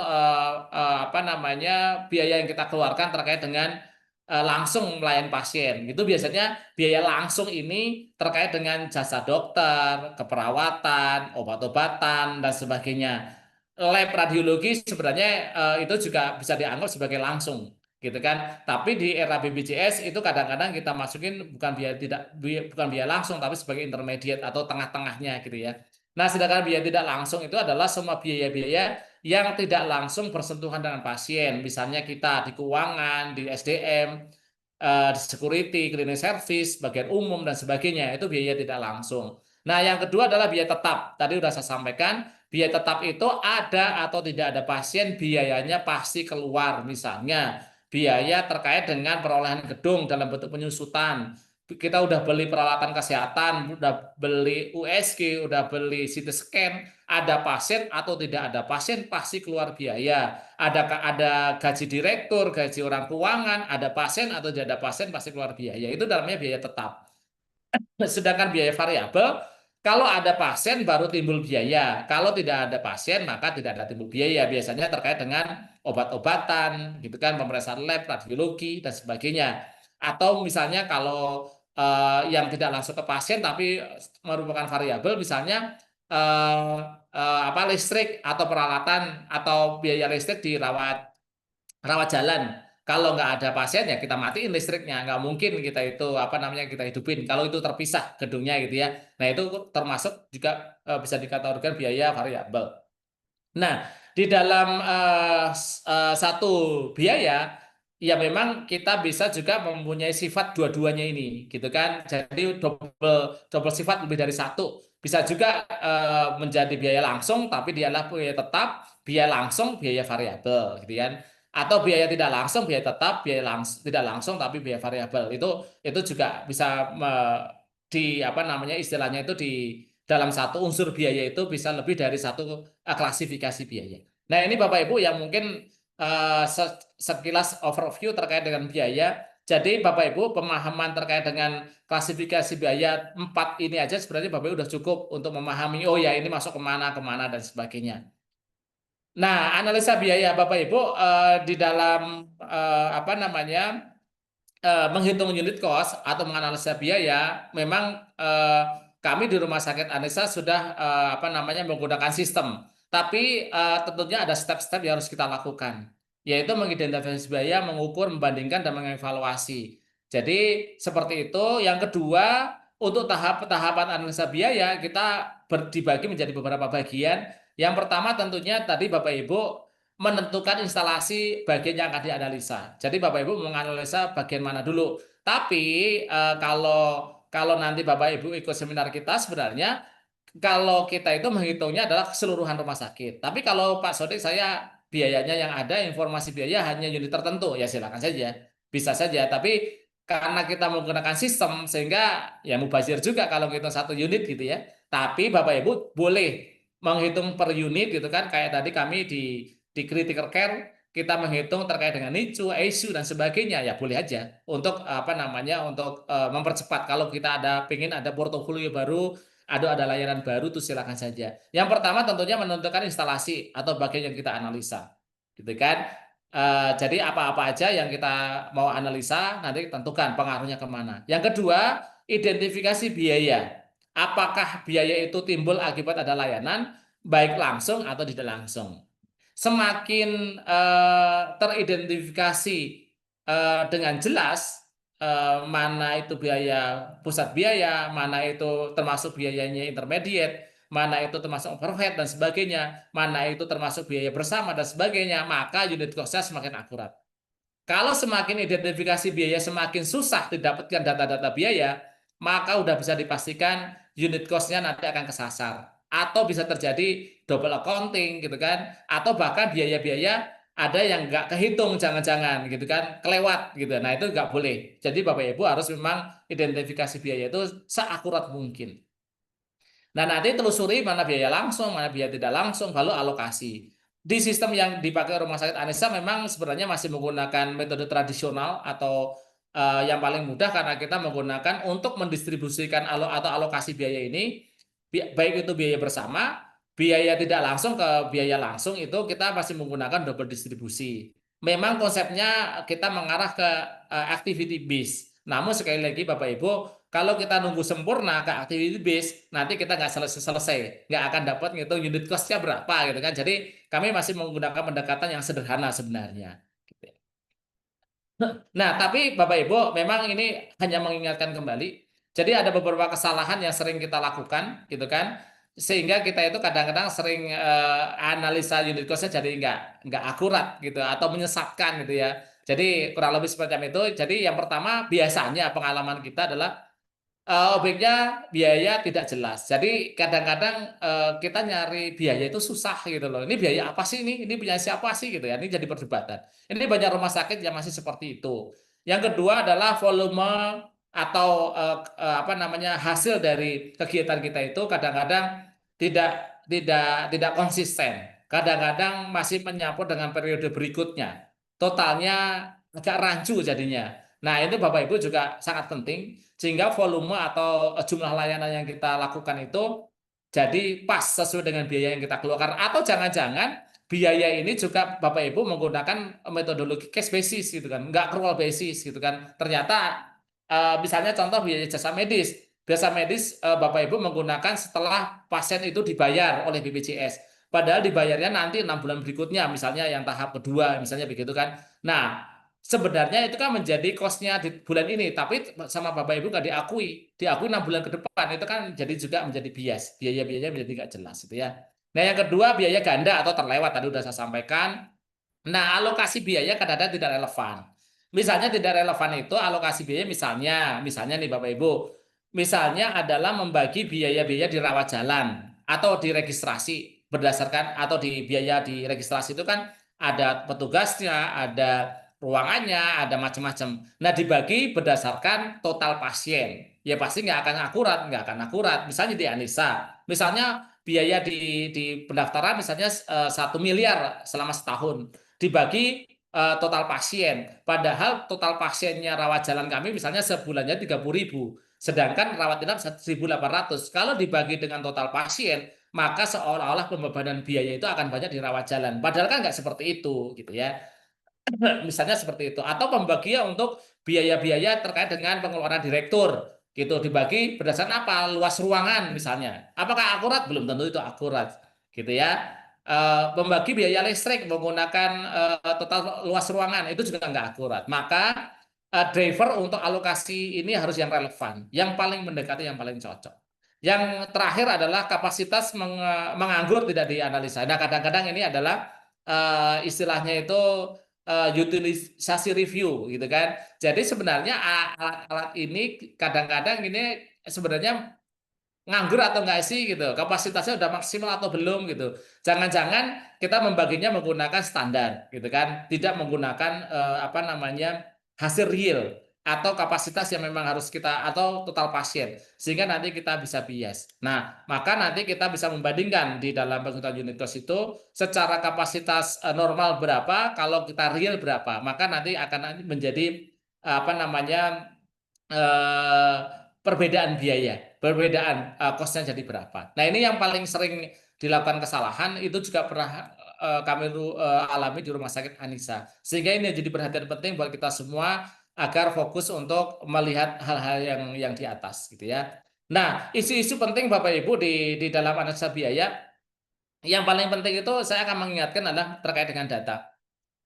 biaya yang kita keluarkan terkait dengan langsung melayani pasien. Itu biasanya biaya langsung ini terkait dengan jasa dokter, keperawatan, obat-obatan dan sebagainya. Lab radiologi sebenarnya itu juga bisa dianggap sebagai langsung gitu kan. Tapi di era BPJS itu kadang-kadang kita masukin bukan biaya langsung tapi sebagai intermediate atau tengah-tengahnya gitu ya. Nah, sedangkan biaya tidak langsung itu adalah semua biaya-biaya yang tidak langsung bersentuhan dengan pasien. Misalnya kita di keuangan, di SDM, di security, cleaning service, bagian umum, dan sebagainya. Itu biaya tidak langsung. Nah, yang kedua adalah biaya tetap. Tadi sudah saya sampaikan, biaya tetap itu ada atau tidak ada pasien, biayanya pasti keluar. Misalnya, biaya terkait dengan perolehan gedung dalam bentuk penyusutan, kita udah beli peralatan kesehatan, udah beli USG, udah beli CT scan, ada pasien atau tidak ada pasien pasti keluar biaya. Ada gaji direktur, gaji orang keuangan, ada pasien atau tidak ada pasien pasti keluar biaya. Itu dalamnya biaya tetap. Sedangkan biaya variabel, kalau ada pasien baru timbul biaya. Kalau tidak ada pasien maka tidak ada timbul biaya. Biasanya terkait dengan obat-obatan, gitu kan, pemeriksaan lab, radiologi dan sebagainya. Atau misalnya kalau yang tidak langsung ke pasien tapi merupakan variabel, misalnya eh, apa listrik atau peralatan atau biaya listrik dirawat rawat jalan. Kalau nggak ada pasien ya kita matiin listriknya, nggak mungkin kita itu apa namanya kita hidupin. Kalau itu terpisah gedungnya gitu ya. Nah itu termasuk juga bisa dikategorikan biaya variabel. Nah, di dalam satu biaya, ya memang kita bisa juga mempunyai sifat dua-duanya ini, gitu kan? Jadi double double sifat lebih dari satu. Bisa juga menjadi biaya langsung, tapi dialah biaya tetap, biaya langsung, biaya variabel, gitu kan? Atau biaya tidak langsung, biaya tetap, biaya tidak langsung, tapi biaya variabel. Itu juga bisa di apa namanya istilahnya itu di dalam satu unsur biaya itu bisa lebih dari satu klasifikasi biaya. Nah, ini Bapak Ibu yang mungkin sekilas overview terkait dengan biaya. Jadi Bapak Ibu pemahaman terkait dengan klasifikasi biaya 4 ini aja sebenarnya Bapak Ibu sudah cukup untuk memahami oh ya ini masuk kemana kemana dan sebagainya. Nah, analisa biaya Bapak Ibu di dalam apa namanya menghitung unit cost atau menganalisa biaya, memang kami di Rumah Sakit Anissa sudah apa namanya menggunakan sistem. Tapi tentunya ada step-step yang harus kita lakukan, yaitu mengidentifikasi biaya, mengukur, membandingkan, dan mengevaluasi. Jadi seperti itu. Yang kedua, untuk tahapan analisa biaya kita dibagi menjadi beberapa bagian. Yang pertama tentunya tadi Bapak Ibu menentukan instalasi bagian yang akan dianalisa. Jadi Bapak Ibu menganalisa bagian mana dulu. Tapi kalau nanti Bapak Ibu ikut seminar kita sebenarnya kalau kita itu menghitungnya adalah keseluruhan rumah sakit. Tapi kalau Pak Sodik saya biayanya yang ada informasi biaya hanya unit tertentu ya silakan saja. Bisa saja. Tapi karena kita menggunakan sistem sehingga ya mubazir juga kalau kita satu unit gitu ya. Tapi Bapak Ibu boleh menghitung per unit gitu kan kayak tadi kami di critical care kita menghitung terkait dengan NICU, ICU dan sebagainya ya boleh aja untuk apa namanya untuk mempercepat kalau kita pengen ada portofolio baru, ada layanan baru tuh silakan saja. Yang pertama tentunya menentukan instalasi atau bagian yang kita analisa, gitu kan? Jadi apa-apa aja yang kita mau analisa nanti tentukan pengaruhnya kemana. Yang kedua identifikasi biaya. Apakah biaya itu timbul akibat ada layanan baik langsung atau tidak langsung? Semakin teridentifikasi dengan jelas mana itu biaya pusat biaya, mana itu termasuk biayanya intermediate, mana itu termasuk overhead dan sebagainya, mana itu termasuk biaya bersama dan sebagainya, maka unit cost-nya semakin akurat. Kalau semakin identifikasi biaya semakin susah didapatkan data-data biaya, maka udah bisa dipastikan unit cost-nya nanti akan kesasar. Atau bisa terjadi double accounting gitu kan. Atau bahkan biaya-biaya ada yang nggak kehitung jangan-jangan gitu kan. Kelewat gitu. Nah itu nggak boleh. Jadi Bapak Ibu harus memang identifikasi biaya itu seakurat mungkin. Nah, nanti telusuri mana biaya langsung, mana biaya tidak langsung, lalu alokasi. Di sistem yang dipakai Rumah Sakit Anissa memang sebenarnya masih menggunakan metode tradisional atau yang paling mudah karena kita menggunakan untuk mendistribusikan atau alokasi biaya ini, baik itu biaya bersama, biaya tidak langsung ke biaya langsung itu kita masih menggunakan double distribusi. Memang konsepnya kita mengarah ke activity base. Namun sekali lagi Bapak Ibu, kalau kita nunggu sempurna ke activity base, nanti kita nggak selesai, nggak akan dapat ngitung unit cost-nya berapa gitu kan. Jadi kami masih menggunakan pendekatan yang sederhana sebenarnya. Gitu. Nah, tapi Bapak Ibu, memang ini hanya mengingatkan kembali. Jadi ada beberapa kesalahan yang sering kita lakukan, gitu kan, sehingga kita itu kadang-kadang sering analisa unit cost-nya jadi nggak akurat gitu, atau menyesatkan gitu ya. Jadi kurang lebih seperti itu. Jadi yang pertama biasanya pengalaman kita adalah objeknya biaya tidak jelas. Jadi kadang-kadang kita nyari biaya itu susah gitu loh. Ini biaya apa sih ini? Ini punya siapa sih gitu ya? Ini jadi perdebatan. Ini banyak rumah sakit yang masih seperti itu. Yang kedua adalah volume atau apa namanya hasil dari kegiatan kita itu kadang-kadang tidak konsisten. Kadang-kadang masih menyampur dengan periode berikutnya. Totalnya agak rancu jadinya. Nah, itu Bapak Ibu juga sangat penting sehingga volume atau jumlah layanan yang kita lakukan itu jadi pas sesuai dengan biaya yang kita keluarkan atau jangan-jangan biaya ini juga Bapak Ibu menggunakan metodologi case basis gitu kan, nggak accrual basis gitu kan. Ternyata misalnya contoh biaya jasa medis Bapak Ibu menggunakan setelah pasien itu dibayar oleh BPJS. Padahal dibayarnya nanti 6 bulan berikutnya, misalnya yang tahap kedua, misalnya begitu kan. Nah, sebenarnya itu kan menjadi cost-nya di bulan ini, tapi sama Bapak Ibu nggak diakui 6 bulan ke depan, itu kan jadi juga menjadi bias, biaya-biayanya menjadi nggak jelas gitu ya. Nah, yang kedua biaya ganda atau terlewat tadi udah saya sampaikan. Nah, alokasi biaya kadang-kadang tidak relevan. Misalnya tidak relevan itu alokasi biaya misalnya nih Bapak Ibu, misalnya adalah membagi biaya-biaya di rawat jalan atau di registrasi berdasarkan atau di biaya di registrasi itu kan ada petugasnya, ada ruangannya, ada macam-macam. Nah, dibagi berdasarkan total pasien. Ya pasti nggak akan akurat. Misalnya di Anissa, misalnya biaya di pendaftaran misalnya 1 miliar selama setahun dibagi total pasien. Padahal total pasiennya rawat jalan kami misalnya sebulannya 30.000, sedangkan rawat inap 1.800. Kalau dibagi dengan total pasien, maka seolah-olah pembebanan biaya itu akan banyak di rawat jalan. Padahal kan nggak seperti itu, gitu ya. Misalnya seperti itu. Atau pembagian untuk biaya-biaya terkait dengan pengeluaran direktur, gitu dibagi berdasarkan apa? Luas ruangan misalnya. Apakah akurat? Belum tentu itu akurat, gitu ya. Membagi biaya listrik menggunakan total luas ruangan itu juga nggak akurat. Maka driver untuk alokasi ini harus yang relevan, yang paling mendekati, yang paling cocok. Yang terakhir adalah kapasitas menganggur tidak dianalisa. Nah, kadang-kadang ini adalah istilahnya itu utilisasi review gitu kan. Jadi sebenarnya alat-alat ini kadang-kadang ini sebenarnya nganggur atau enggak sih gitu, kapasitasnya udah maksimal atau belum gitu. Jangan-jangan kita membaginya menggunakan standar gitu kan, tidak menggunakan apa namanya hasil real atau kapasitas yang memang harus kita atau total pasien sehingga nanti kita bisa bias. Nah, maka nanti kita bisa membandingkan di dalam penghitungan unit cost itu secara kapasitas normal berapa, kalau kita real berapa, maka nanti akan menjadi apa namanya eh, perbedaan biaya, perbedaan kosnya jadi berapa. Nah, ini yang paling sering dilakukan kesalahan itu juga pernah kami alami di Rumah Sakit Anissa. Sehingga ini jadi perhatian penting buat kita semua agar fokus untuk melihat hal-hal yang di atas gitu ya. Nah, isu-isu penting Bapak Ibu di dalam analisa biaya yang paling penting itu saya akan mengingatkan adalah terkait dengan data.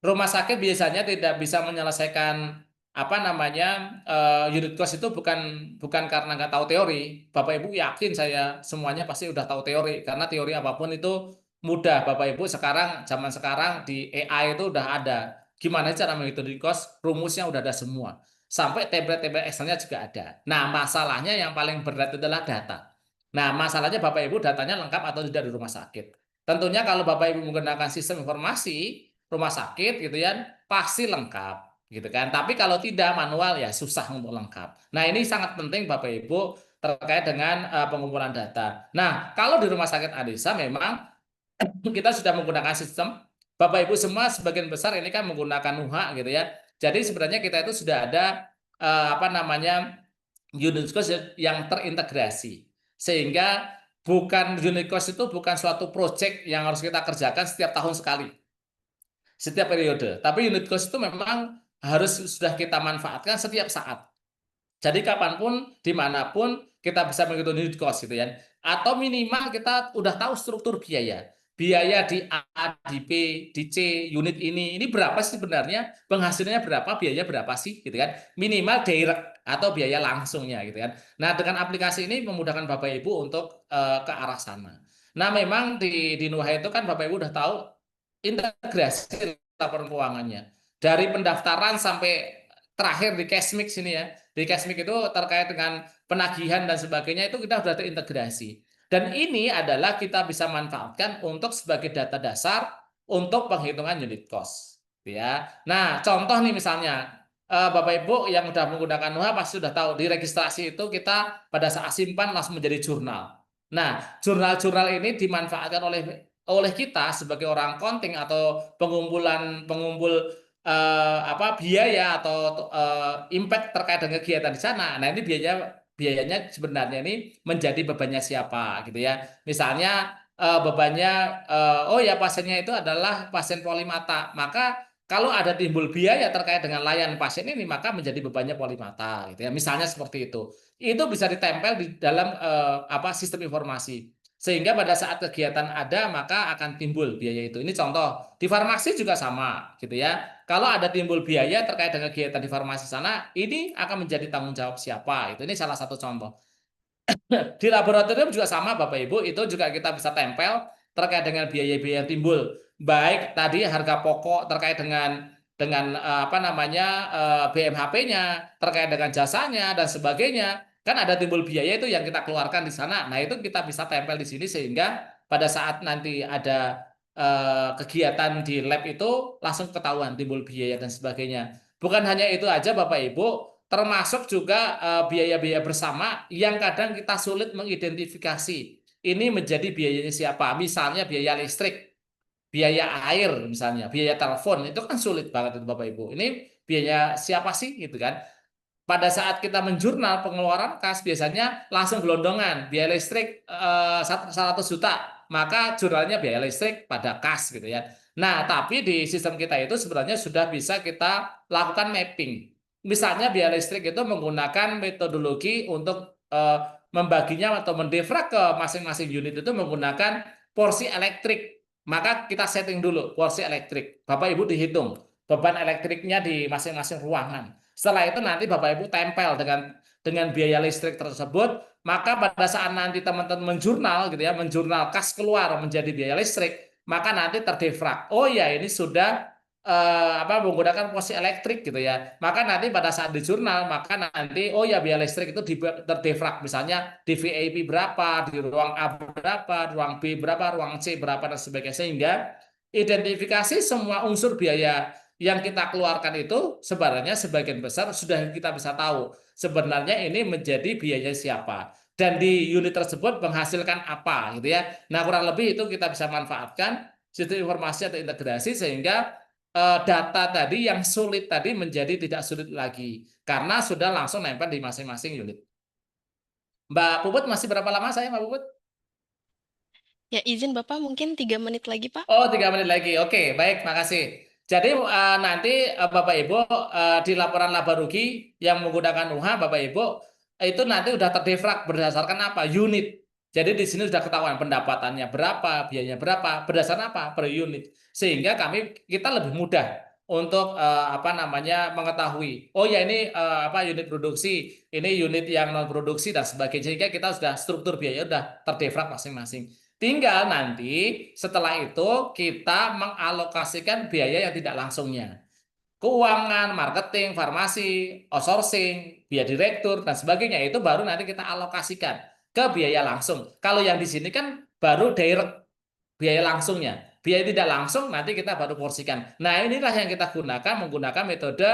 Rumah sakit biasanya tidak bisa menyelesaikan apa namanya unit cost itu bukan bukan karena nggak tahu teori. Bapak Ibu yakin saya semuanya pasti udah tahu teori karena teori apapun itu mudah. Bapak Ibu sekarang zaman sekarang di AI itu udah ada. Gimana cara menghitung unit cost? Rumusnya udah ada semua. Sampai template-template Excelnya juga ada. Nah, masalahnya yang paling berat adalah data. Nah, masalahnya Bapak Ibu datanya lengkap atau tidak di rumah sakit. Tentunya kalau Bapak Ibu menggunakan sistem informasi rumah sakit gitu ya pasti lengkap gitu kan. Tapi kalau tidak manual ya susah untuk lengkap. Nah, ini sangat penting Bapak Ibu terkait dengan pengumpulan data. Nah, kalau di Rumah Sakit Adisa memang kita sudah menggunakan sistem. Bapak Ibu semua sebagian besar ini kan menggunakan NUHA gitu ya. Jadi sebenarnya kita itu sudah ada apa namanya unit cost yang terintegrasi. Sehingga bukan unit cost itu bukan suatu project yang harus kita kerjakan setiap tahun sekali, setiap periode. Tapi unit cost itu memang harus sudah kita manfaatkan setiap saat. Jadi kapanpun, dimanapun kita bisa menghitung unit cost gitu ya. Atau minimal kita udah tahu struktur biaya. Biaya di A, di B, di C, unit ini berapa sih sebenarnya? Penghasilannya berapa, biayanya berapa sih gitu kan? Minimal direct atau biaya langsungnya gitu kan. Nah, dengan aplikasi ini memudahkan Bapak Ibu untuk ke arah sana. Nah, memang di Nuha itu kan Bapak Ibu udah tahu integrasi laporan keuangannya. Dari pendaftaran sampai terakhir di Cashmix ini ya. Di Cashmix itu terkait dengan penagihan dan sebagainya itu kita sudah terintegrasi. Dan ini adalah kita bisa manfaatkan untuk sebagai data dasar untuk penghitungan unit cost. Ya. Nah, contoh nih misalnya Bapak Ibu yang sudah menggunakan NUHA pasti sudah tahu di registrasi itu kita pada saat simpan langsung menjadi jurnal. Nah, jurnal-jurnal ini dimanfaatkan oleh kita sebagai orang accounting atau pengumpul apa biaya atau impact terkait dengan kegiatan di sana. Nah, ini biayanya sebenarnya ini menjadi bebannya siapa gitu ya. Misalnya bebannya oh ya pasiennya itu adalah pasien polimata. Maka kalau ada timbul biaya terkait dengan layanan pasien ini maka menjadi bebannya polimata gitu ya. Misalnya seperti itu. Itu bisa ditempel di dalam apa sistem informasi. Sehingga pada saat kegiatan ada maka akan timbul biaya itu. Ini contoh. Di farmasi juga sama gitu ya. Kalau ada timbul biaya terkait dengan kegiatan di farmasi sana, ini akan menjadi tanggung jawab siapa? Itu ini salah satu contoh. Di laboratorium juga sama Bapak Ibu, itu juga kita bisa tempel terkait dengan biaya-biaya yang timbul, baik tadi harga pokok terkait dengan apa namanya BMHP-nya, terkait dengan jasanya dan sebagainya. Kan ada timbul biaya itu yang kita keluarkan di sana. Nah, itu kita bisa tempel di sini sehingga pada saat nanti ada kegiatan di lab itu langsung ketahuan timbul biaya dan sebagainya. Bukan hanya itu aja Bapak Ibu, termasuk juga biaya-biaya bersama yang kadang kita sulit mengidentifikasi. Ini menjadi biayanya siapa? Misalnya biaya listrik, biaya air misalnya, biaya telepon, itu kan sulit banget itu Bapak Ibu. Ini biaya siapa sih gitu kan? Pada saat kita menjurnal pengeluaran kas biasanya langsung gelondongan biaya listrik 100 juta, maka jurnalnya biaya listrik pada kas gitu ya. Nah, tapi di sistem kita itu sebenarnya sudah bisa kita lakukan mapping. Misalnya biaya listrik itu menggunakan metodologi untuk membaginya atau mendefrag ke masing-masing unit itu menggunakan porsi elektrik. Maka kita setting dulu porsi elektrik. Bapak Ibu dihitung beban elektriknya di masing-masing ruangan. Setelah itu nanti Bapak Ibu tempel dengan biaya listrik tersebut, maka pada saat nanti teman-teman menjurnal gitu ya, menjurnal kas keluar menjadi biaya listrik, maka nanti terdefrag. Oh ya, ini sudah menggunakan posisi elektrik gitu ya. Maka nanti pada saat di jurnal, maka nanti oh ya biaya listrik itu terdefrag misalnya di VIP berapa, di ruang A berapa, ruang B berapa, ruang C berapa dan sebagainya sehingga identifikasi semua unsur biaya yang kita keluarkan itu sebenarnya sebagian besar sudah kita bisa tahu sebenarnya ini menjadi biaya siapa dan di unit tersebut menghasilkan apa gitu ya. Nah, kurang lebih itu kita bisa manfaatkan sistem informasi atau integrasi sehingga data tadi yang sulit tadi menjadi tidak sulit lagi karena sudah langsung nempel di masing-masing unit. Mbak Puput masih berapa lama saya Mbak Puput? Ya, izin Bapak mungkin 3 menit lagi, Pak. Oh, 3 menit lagi. Oke, baik, makasih. Jadi nanti Bapak Ibu di laporan laba rugi yang menggunakan UHA Bapak Ibu itu nanti udah terdefrag berdasarkan apa? Unit. Jadi di sini sudah ketahuan pendapatannya berapa, biayanya berapa, berdasarkan apa? Per unit. Sehingga kita lebih mudah untuk apa namanya mengetahui. Oh ya ini apa unit produksi, ini unit yang non produksi dan sebagainya. Sehingga kita sudah struktur biaya sudah terdefrag masing-masing. Tinggal nanti setelah itu kita mengalokasikan biaya yang tidak langsungnya. Keuangan, marketing, farmasi, outsourcing, biaya direktur, dan sebagainya itu baru nanti kita alokasikan ke biaya langsung. Kalau yang di sini kan baru direct biaya langsungnya. Biaya tidak langsung nanti kita baru porsikan. Nah inilah yang kita gunakan menggunakan metode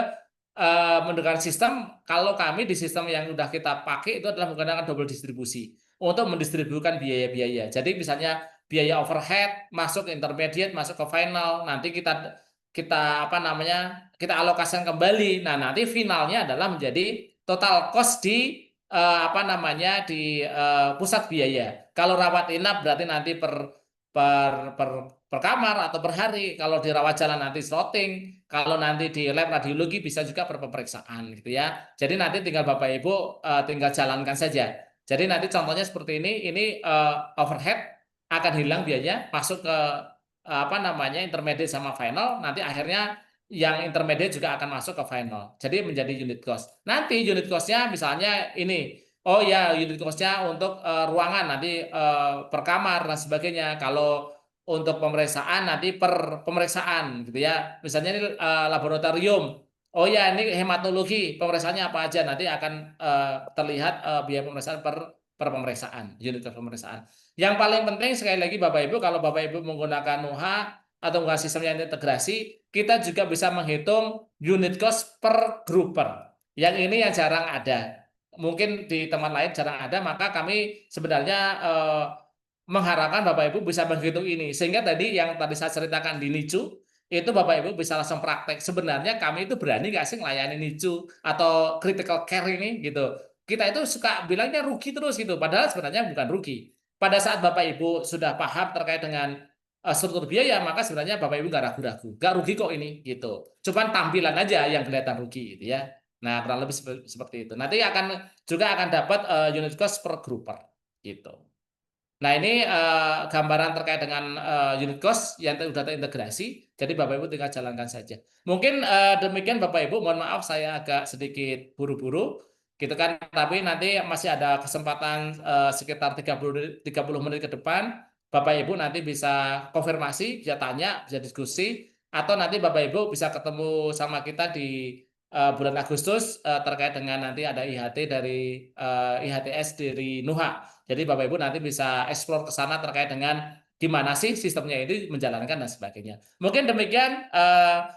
menggunakan sistem. Kalau kami di sistem yang sudah kita pakai itu adalah menggunakan double distribusi untuk mendistribusikan biaya-biaya. Jadi misalnya biaya overhead masuk ke intermediate, masuk ke final, nanti kita kita apa namanya kita alokasikan kembali. Nah nanti finalnya adalah menjadi total cost di apa namanya di pusat biaya. Kalau rawat inap berarti nanti per kamar atau per hari. Kalau di rawat jalan nanti slotting. Kalau nanti di lab radiologi bisa juga per pemeriksaan gitu ya. Jadi nanti tinggal Bapak Ibu tinggal jalankan saja. Jadi nanti contohnya seperti ini overhead akan hilang biayanya masuk ke apa namanya intermediate sama final. Nanti akhirnya yang intermediate juga akan masuk ke final. Jadi menjadi unit cost. Nanti unit costnya misalnya ini. Oh ya, unit cost-nya untuk ruangan nanti per kamar dan sebagainya. Kalau untuk pemeriksaan nanti per pemeriksaan gitu ya. Misalnya ini laboratorium. Oh ya, ini hematologi. Pemeriksaannya apa aja nanti akan terlihat biaya pemeriksaan per pemeriksaan, unit pemeriksaan. Yang paling penting sekali lagi Bapak Ibu kalau Bapak Ibu menggunakan UHA atau menggunakan sistem yang integrasi, kita juga bisa menghitung unit cost per grouper. Yang ini yang jarang ada mungkin di tempat lain jarang ada, maka kami sebenarnya mengharapkan Bapak Ibu bisa menghitung ini. Sehingga tadi yang tadi saya ceritakan di NICU, itu Bapak Ibu bisa langsung praktek. Sebenarnya kami itu berani nggak sih melayani NICU atau critical care ini gitu. Kita itu suka bilangnya rugi terus gitu, padahal sebenarnya bukan rugi. Pada saat Bapak Ibu sudah paham terkait dengan struktur biaya, maka sebenarnya Bapak Ibu nggak ragu-ragu. Nggak rugi kok ini gitu. Cuman tampilan aja yang kelihatan rugi gitu ya. Nah, kurang lebih seperti itu. Nanti akan dapat unit cost per grouper gitu. Nah, ini gambaran terkait dengan unit cost yang sudah terintegrasi. Jadi Bapak Ibu tinggal jalankan saja. Mungkin demikian Bapak Ibu, mohon maaf saya agak sedikit buru-buru gitu kan, tapi nanti masih ada kesempatan sekitar 30 menit ke depan Bapak Ibu nanti bisa konfirmasi, bisa tanya, bisa diskusi, atau nanti Bapak Ibu bisa ketemu sama kita di bulan Agustus terkait dengan nanti ada IHT dari IHTS dari NUHA. Jadi Bapak Ibu nanti bisa eksplor ke sana terkait dengan gimana sih sistemnya ini menjalankan dan sebagainya. Mungkin demikian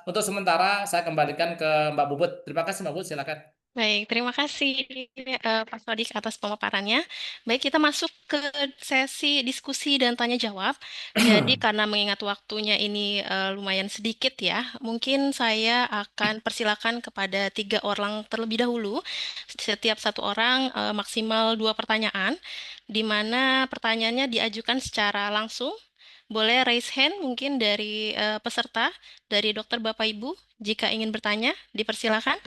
untuk sementara saya kembalikan ke Mbak Bubut. Terima kasih Mbak Bubut, silakan. Baik, terima kasih Pak Sodik atas pemaparannya. Baik, kita masuk ke sesi diskusi dan tanya jawab. Jadi karena mengingat waktunya ini lumayan sedikit ya, mungkin saya akan persilakan kepada 3 orang terlebih dahulu. Setiap satu orang maksimal 2 pertanyaan, di mana pertanyaannya diajukan secara langsung. Boleh raise hand mungkin dari peserta, dari dokter Bapak Ibu, jika ingin bertanya, dipersilakan.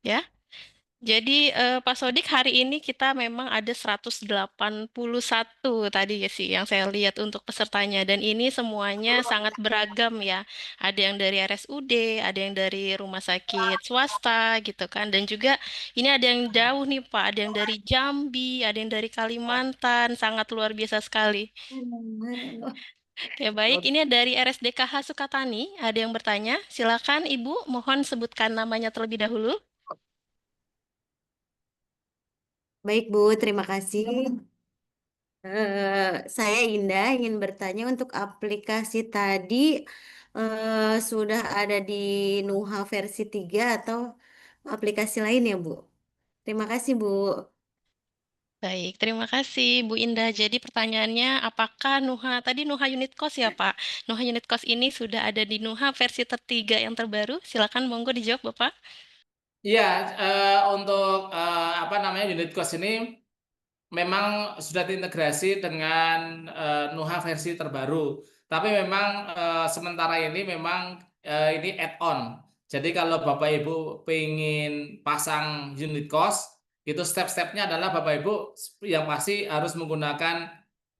Ya. Jadi Pak Sodik hari ini kita memang ada 181 tadi ya sih yang saya lihat untuk pesertanya dan ini semuanya sangat beragam ya. Ada yang dari RSUD, ada yang dari rumah sakit swasta gitu kan dan juga ini ada yang jauh nih Pak, ada yang dari Jambi, ada yang dari Kalimantan, sangat luar biasa sekali. Ya baik, ini dari RSDKH Sukatani, ada yang bertanya. Silakan Ibu, mohon sebutkan namanya terlebih dahulu. Baik Bu, terima kasih. Saya Indah ingin bertanya untuk aplikasi tadi sudah ada di Nuha versi 3 atau aplikasi lain ya Bu? Terima kasih Bu. Baik, terima kasih Bu Indah. Jadi pertanyaannya, apakah Nuha, tadi Nuha Unit Cost ya Pak? Nuha Unit Cost ini sudah ada di Nuha versi tertiga yang terbaru? Silakan monggo dijawab Bapak. Iya, untuk apa namanya unit cost ini memang sudah diintegrasi dengan Nuha versi terbaru. Tapi memang sementara ini memang ini add-on. Jadi kalau Bapak Ibu pengen pasang unit cost, itu step-stepnya adalah Bapak Ibu yang pasti harus menggunakan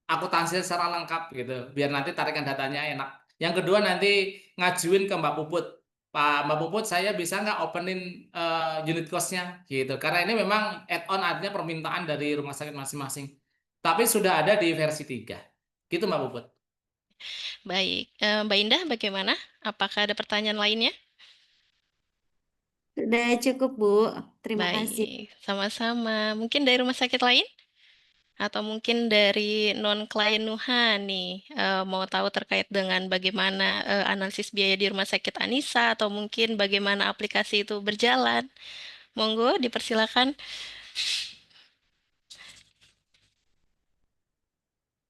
akuntansi secara lengkap gitu, biar nanti tarikan datanya enak. Yang kedua nanti ngajuin ke Mbak Puput. Pak Mbak Puput, saya bisa nggak openin unit cost-nya gitu. Karena ini memang add-on artinya permintaan dari rumah sakit masing-masing. Tapi sudah ada di versi 3. Gitu Mbak Puput. Baik, Mbak Indah bagaimana? Apakah ada pertanyaan lainnya? Sudah cukup Bu. Terima kasih. Baik, sama-sama. Mungkin dari rumah sakit lain? Atau mungkin dari non-klien Nuha nih, mau tahu terkait dengan bagaimana analisis biaya di rumah sakit Anissa, atau mungkin bagaimana aplikasi itu berjalan. Monggo, dipersilakan.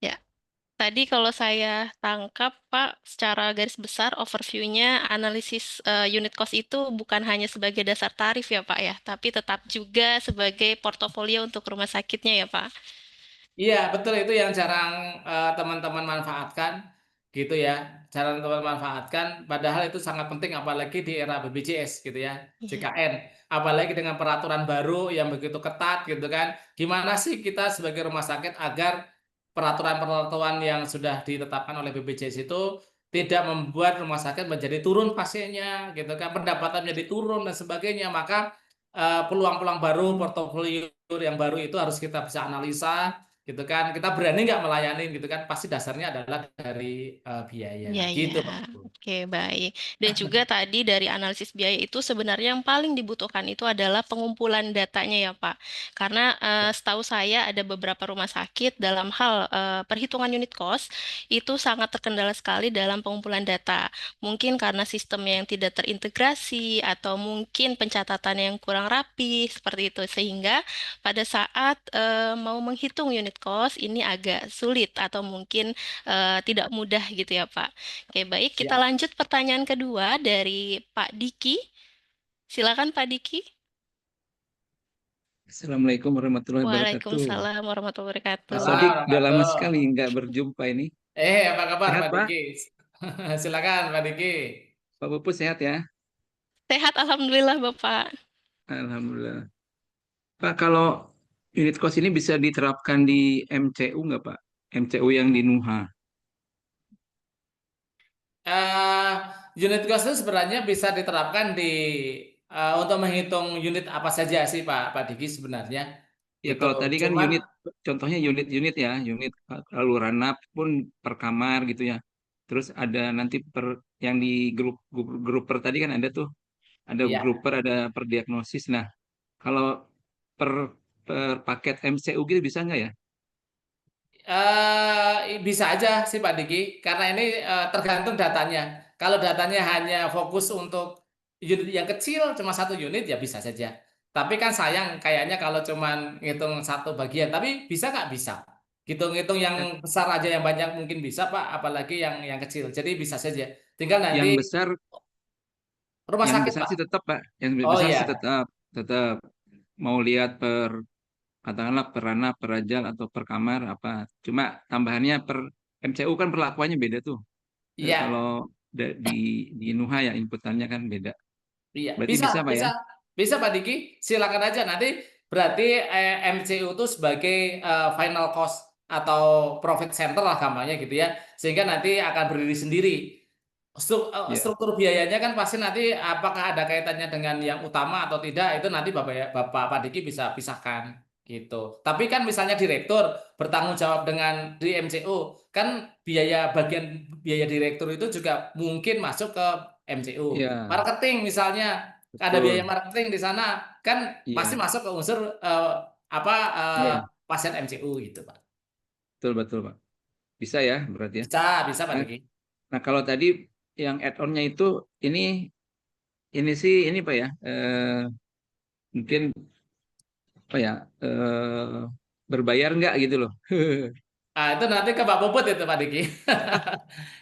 Ya, tadi kalau saya tangkap, Pak, secara garis besar overview-nya analisis unit cost itu bukan hanya sebagai dasar tarif ya, Pak ya, tapi tetap juga sebagai portofolio untuk rumah sakitnya ya, Pak. Iya, betul itu yang jarang teman-teman manfaatkan gitu ya. Jarang teman manfaatkan padahal itu sangat penting apalagi di era BPJS gitu ya, Iya, JKN. Apalagi dengan peraturan baru yang begitu ketat gitu kan. Gimana sih kita sebagai rumah sakit agar peraturan-peraturan yang sudah ditetapkan oleh BPJS itu tidak membuat rumah sakit menjadi turun pasiennya gitu kan, pendapatan menjadi turun dan sebagainya. Maka peluang-peluang baru, portofolio yang baru itu harus kita bisa analisa gitu kan, kita berani nggak melayani gitu kan, pasti dasarnya adalah dari biaya iya, iya. gitu Pak. Oke, baik. Dan juga tadi dari analisis biaya itu sebenarnya yang paling dibutuhkan itu adalah pengumpulan datanya ya, Pak. Karena setahu saya ada beberapa rumah sakit dalam hal perhitungan unit cost itu sangat terkendala sekali dalam pengumpulan data. Mungkin karena sistemnya yang tidak terintegrasi atau mungkin pencatatannya yang kurang rapi seperti itu sehingga pada saat mau menghitung unit cost ini agak sulit atau mungkin tidak mudah gitu ya, Pak. Oke, baik. Kita Ya. lanjut pertanyaan kedua dari Pak Diki. Silakan Pak Diki. Assalamualaikum warahmatullahi wabarakatuh. Waalaikumsalam warahmatullahi Pak wabarakatuh. Sodik, udah lama sekali Assalamualaikum. nggak berjumpa ini. Apa kabar Sehat, Pak Pak? Diki? Silakan Pak Diki. Pak Puput sehat ya? Sehat, Alhamdulillah, Bapak. Alhamdulillah. Pak, kalau unit cost ini bisa diterapkan di MCU nggak, Pak? MCU yang di Nuha. eh Unit cost itu sebenarnya bisa diterapkan di untuk menghitung unit apa saja sih Pak Diki sebenarnya. Ya gitu. kalau tadi kan Cuman unit, contohnya unit-unit ya, unit lalu ranap pun per kamar gitu ya. Terus ada nanti per yang di grup per tadi kan ada ya gruper, ada per diagnosis. Nah, kalau per per paket MCU gitu bisa nggak ya? bisa aja sih Pak Diki, karena ini tergantung datanya. Kalau datanya hanya fokus untuk unit yang kecil, cuma satu unit ya bisa saja. Tapi kan sayang kayaknya kalau cuman ngitung satu bagian. Tapi bisa nggak bisa? Hitung-hitung yang Kan besar aja yang banyak mungkin bisa Pak, apalagi yang kecil. Jadi bisa saja. Tinggal nanti yang besar, rumah yang sakit besar Pak. sih tetap Pak, yang Oh besar iya, sih tetap, tetap mau lihat per katakanlah per ranap, per rajal atau per kamar apa. Cuma tambahannya per MCU kan perlakuannya beda tuh. Kalau iya. di Nuha ya inputannya kan beda. Iya, Berarti bisa, bisa Pak ya? bisa, bisa Pak Diki. Silakan aja. Nanti berarti MCU itu sebagai final cost atau profit center lah gampangnya gitu ya. Sehingga nanti akan berdiri sendiri. Ya, Struktur biayanya kan pasti nanti apakah ada kaitannya dengan yang utama atau tidak itu nanti Bapak Pak Diki bisa pisahkan gitu. Tapi kan misalnya direktur bertanggung jawab dengan di MCU kan bagian biaya direktur itu juga mungkin masuk ke MCU. ya, Marketing misalnya ada biaya betul. marketing di sana kan pasti Iya, masuk ke unsur apa iya, pasien MCU gitu Pak. betul betul Pak. Bisa ya berarti ya. Bisa, bisa Pak Nah, Diki. nah, kalau tadi yang add-onnya itu ini ini sih ini Pak ya. Mungkin apa ya? Berbayar nggak gitu loh. Ah, itu nanti ke Pak Puput itu Pak Diki.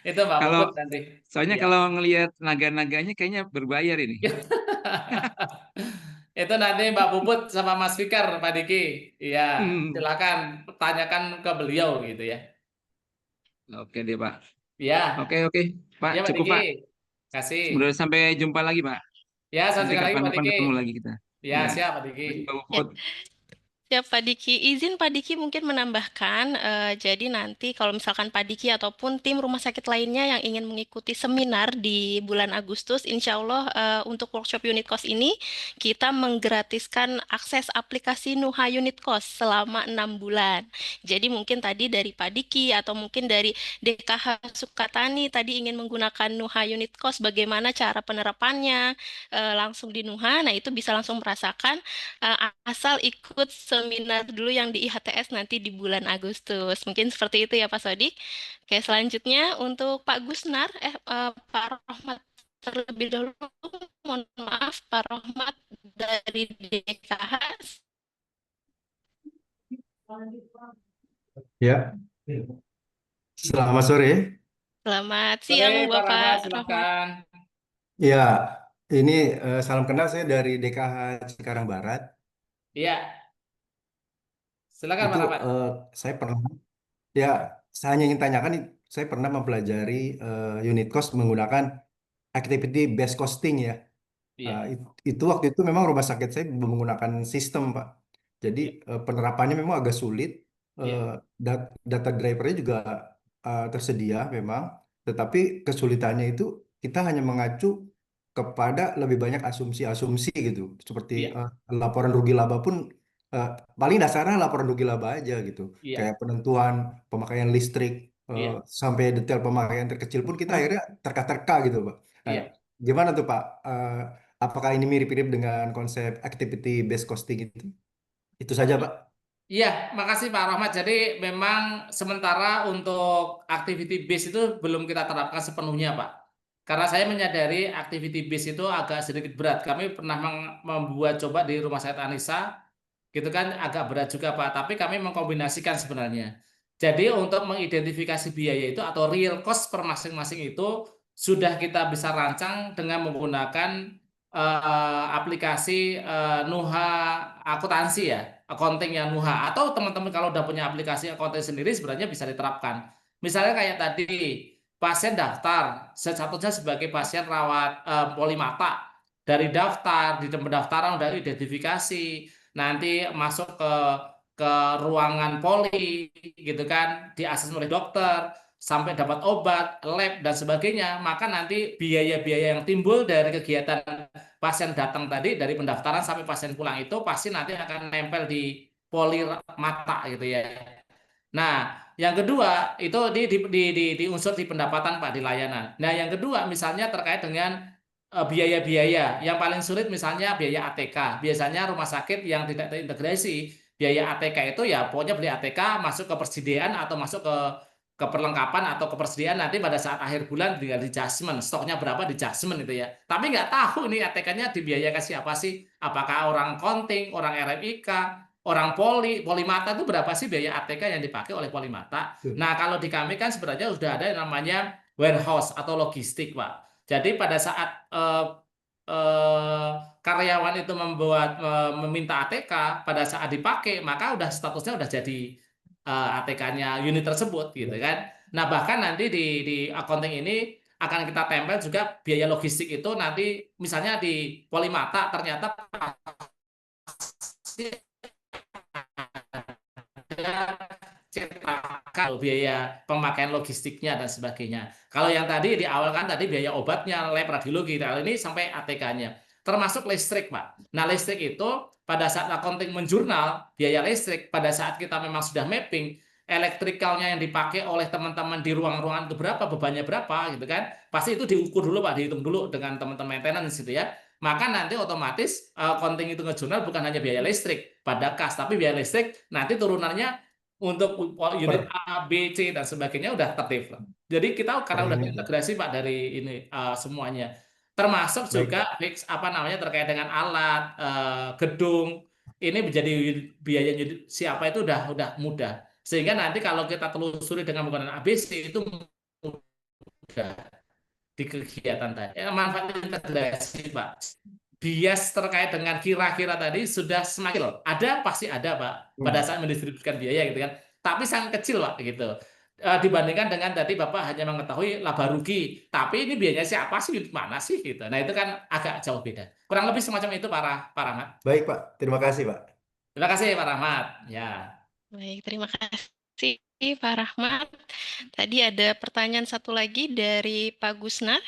Itu Pak Kalau Puput nanti. soalnya Iya. kalau ngelihat naga-naganya kayaknya berbayar ini. Itu nanti Mbak Puput sama Mas Fikar Pak Diki. Iya, Hmm. silakan tanyakan ke beliau gitu ya. Oke deh Pak. Iya, Oke oke Pak, iya Pak cukup Diki. Pak. Kasih. Semoga sampai jumpa lagi Pak. Ya, sampai Nanti sekali lagi Pak kapan-kapan Diki. ketemu lagi kita. Ya, Ya, siap Pak Diki. terima kasih Pak Ya, Puput. siap Pak Diki. Izin Pak Diki mungkin menambahkan, jadi nanti kalau misalkan Pak Diki ataupun tim rumah sakit lainnya yang ingin mengikuti seminar di bulan Agustus, insya Allah untuk workshop unit cost ini kita menggratiskan akses aplikasi Nuha Unit Cost selama 6 bulan. Jadi mungkin tadi dari Pak Diki atau mungkin dari DKH Sukatani tadi ingin menggunakan Nuha Unit Cost, bagaimana cara penerapannya langsung di Nuha, nah itu bisa langsung merasakan asal ikut seminar dulu yang di IHTS nanti di bulan Agustus. Mungkin seperti itu ya Pak Sodik. Oke, selanjutnya untuk Pak Gusnar, Pak Rohmat terlebih dahulu. Mohon maaf, Pak Rohmat dari DKH. Ya, selamat sore. Selamat Sore siang Pak Bapak Rahmat, Rohmat. silakan. Ya, ini salam kenal saya dari DKH Cikarang Barat. Iya, silakan Itu Pak Rahmat. saya pernah, ya, saya hanya ingin tanyakan, saya pernah mempelajari unit cost menggunakan activity based costing ya. Iya, Itu waktu itu memang rumah sakit saya belum menggunakan sistem, Pak. Jadi iya, penerapannya memang agak sulit. iya, Data drivernya juga tersedia memang, tetapi kesulitannya itu kita hanya mengacu kepada lebih banyak asumsi-asumsi gitu. Seperti iya, laporan rugi laba pun eh, paling dasarnya laporan rugi laba aja gitu. iya, Kayak penentuan pemakaian listrik iya, sampai detail pemakaian terkecil pun kita akhirnya terka-terka gitu, Pak. Nah, iya. gimana tuh Pak? Apakah ini mirip-mirip dengan konsep activity based costing itu? Itu saja, Pak. Iya, makasih Pak Rahmat. Jadi memang sementara untuk activity base itu belum kita terapkan sepenuhnya, Pak. Karena saya menyadari activity base itu agak sedikit berat. Kami pernah membuat coba di Rumah Sakit Anissa, gitu kan agak berat juga, Pak. Tapi kami mengkombinasikan sebenarnya. Jadi untuk mengidentifikasi biaya itu atau real cost per masing-masing itu sudah kita bisa rancang dengan menggunakan aplikasi Nuha akuntansi ya, accounting yang Nuha atau teman-teman kalau udah punya aplikasi accounting sendiri sebenarnya bisa diterapkan. Misalnya kayak tadi pasien daftar, satunya sebagai pasien rawat polimata dari daftar di pendaftaran udah identifikasi, nanti masuk ke ruangan poli gitu kan, diakses oleh dokter sampai dapat obat, lab dan sebagainya, maka nanti biaya-biaya yang timbul dari kegiatan pasien datang tadi dari pendaftaran sampai pasien pulang itu pasti nanti akan nempel di poli mata gitu ya. Nah, yang kedua itu di unsur di pendapatan Pak di layanan. Nah, yang kedua misalnya terkait dengan biaya-biaya. Yang paling sulit misalnya biaya ATK. Biasanya rumah sakit yang tidak terintegrasi, biaya ATK itu ya pokoknya beli ATK masuk ke persediaan atau masuk ke perlengkapan atau ke persediaan nanti pada saat akhir bulan tinggal di adjustment. Stoknya berapa di adjustment itu ya. Tapi nggak tahu nih ATK-nya dibiayakan siapa sih? Apakah orang konting, orang RMIK, orang Polimata itu berapa sih biaya ATK yang dipakai oleh Polimata? Nah, kalau di kami kan sebenarnya sudah ada yang namanya warehouse atau logistik, Pak. Jadi pada saat eh, karyawan itu meminta ATK, pada saat dipakai maka udah statusnya udah jadi ATK-nya unit tersebut gitu kan. Nah, bahkan nanti di accounting ini akan kita tempel juga biaya logistik itu nanti misalnya di Polimata ternyata pasti cetakan, biaya pemakaian logistiknya dan sebagainya. Kalau yang tadi di awal kan tadi biaya obatnya, lab radiologi, kalau ini sampai ATK-nya. Termasuk listrik, Pak. Nah, listrik itu pada saat accounting menjurnal, biaya listrik, pada saat kita memang sudah mapping, elektrikalnya yang dipakai oleh teman-teman di ruang-ruangan itu berapa, bebannya berapa, gitu kan. Pasti itu diukur dulu, Pak, dihitung dulu dengan teman-teman maintenance gitu ya. Maka nanti otomatis accounting itu ngejurnal bukan hanya biaya listrik pada kas, tapi biaya listrik nanti turunannya untuk unit A, B, C dan sebagainya udah tertib. Jadi kita karena udah terintegrasi Pak dari ini semuanya. Termasuk juga apa namanya terkait dengan alat, gedung, ini menjadi biaya siapa itu udah mudah. Sehingga nanti kalau kita telusuri dengan menggunakan ABC itu mudah di kegiatan tadi. Manfaat integrasi Pak. Bias terkait dengan kira-kira tadi sudah semakin ada, pasti ada Pak pada saat mendistribusikan biaya gitu kan, tapi sangat kecil Pak gitu. Dibandingkan dengan tadi Bapak hanya mengetahui laba rugi, tapi ini biayanya siapa sih, mana sih gitu. Nah itu kan agak jauh beda, kurang lebih semacam itu Pak Rahmat. Baik Pak, terima kasih Pak. Terima kasih Pak Rahmat ya. Baik, terima kasih Pak Rahmat. Tadi ada pertanyaan satu lagi dari Pak Gusnar.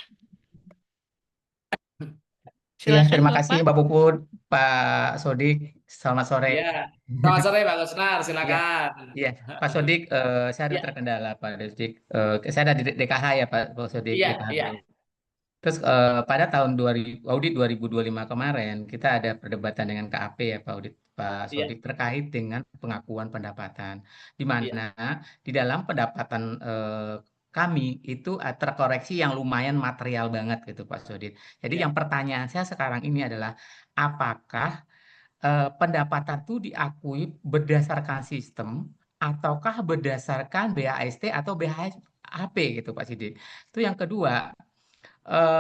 Iya, Silakan terima Bapak. kasih Mbak Puput, Pak Sodik. Selamat sore. Ya, selamat sore Pak Gusnar, silakan. Iya, Pak Sodik, saya ada Ya. terkendala Pak Sodik. Saya ada di DKH ya Pak Sodik, Iya, DKH iya. dulu. Terus pada tahun 2000, audit 2025 kemarin, kita ada perdebatan dengan KAP ya Pak Iya. Sodik terkait dengan pengakuan pendapatan. Di Iya. mana di dalam pendapatan kami itu terkoreksi yang lumayan material banget gitu Pak Sodik. Jadi Iya. yang pertanyaan saya sekarang ini adalah apakah pendapatan itu diakui berdasarkan sistem ataukah berdasarkan BHST atau BHP gitu Pak Sidik. Itu yang kedua,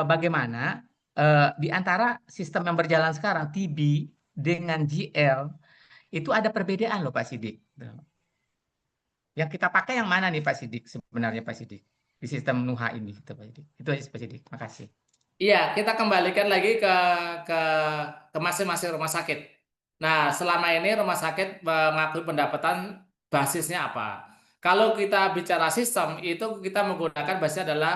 bagaimana di antara sistem yang berjalan sekarang TB dengan GL itu ada perbedaan loh Pak Sidik. Yang kita pakai yang mana nih Pak Sidik sebenarnya Pak Sidik di sistem NUHA ini gitu, Pak Sidik. Itu aja Pak Sidik. Makasih. Iya, kita kembalikan lagi ke masing-masing rumah sakit. Nah, selama ini rumah sakit mengakui pendapatan basisnya apa? Kalau kita bicara sistem, itu kita menggunakan basisnya adalah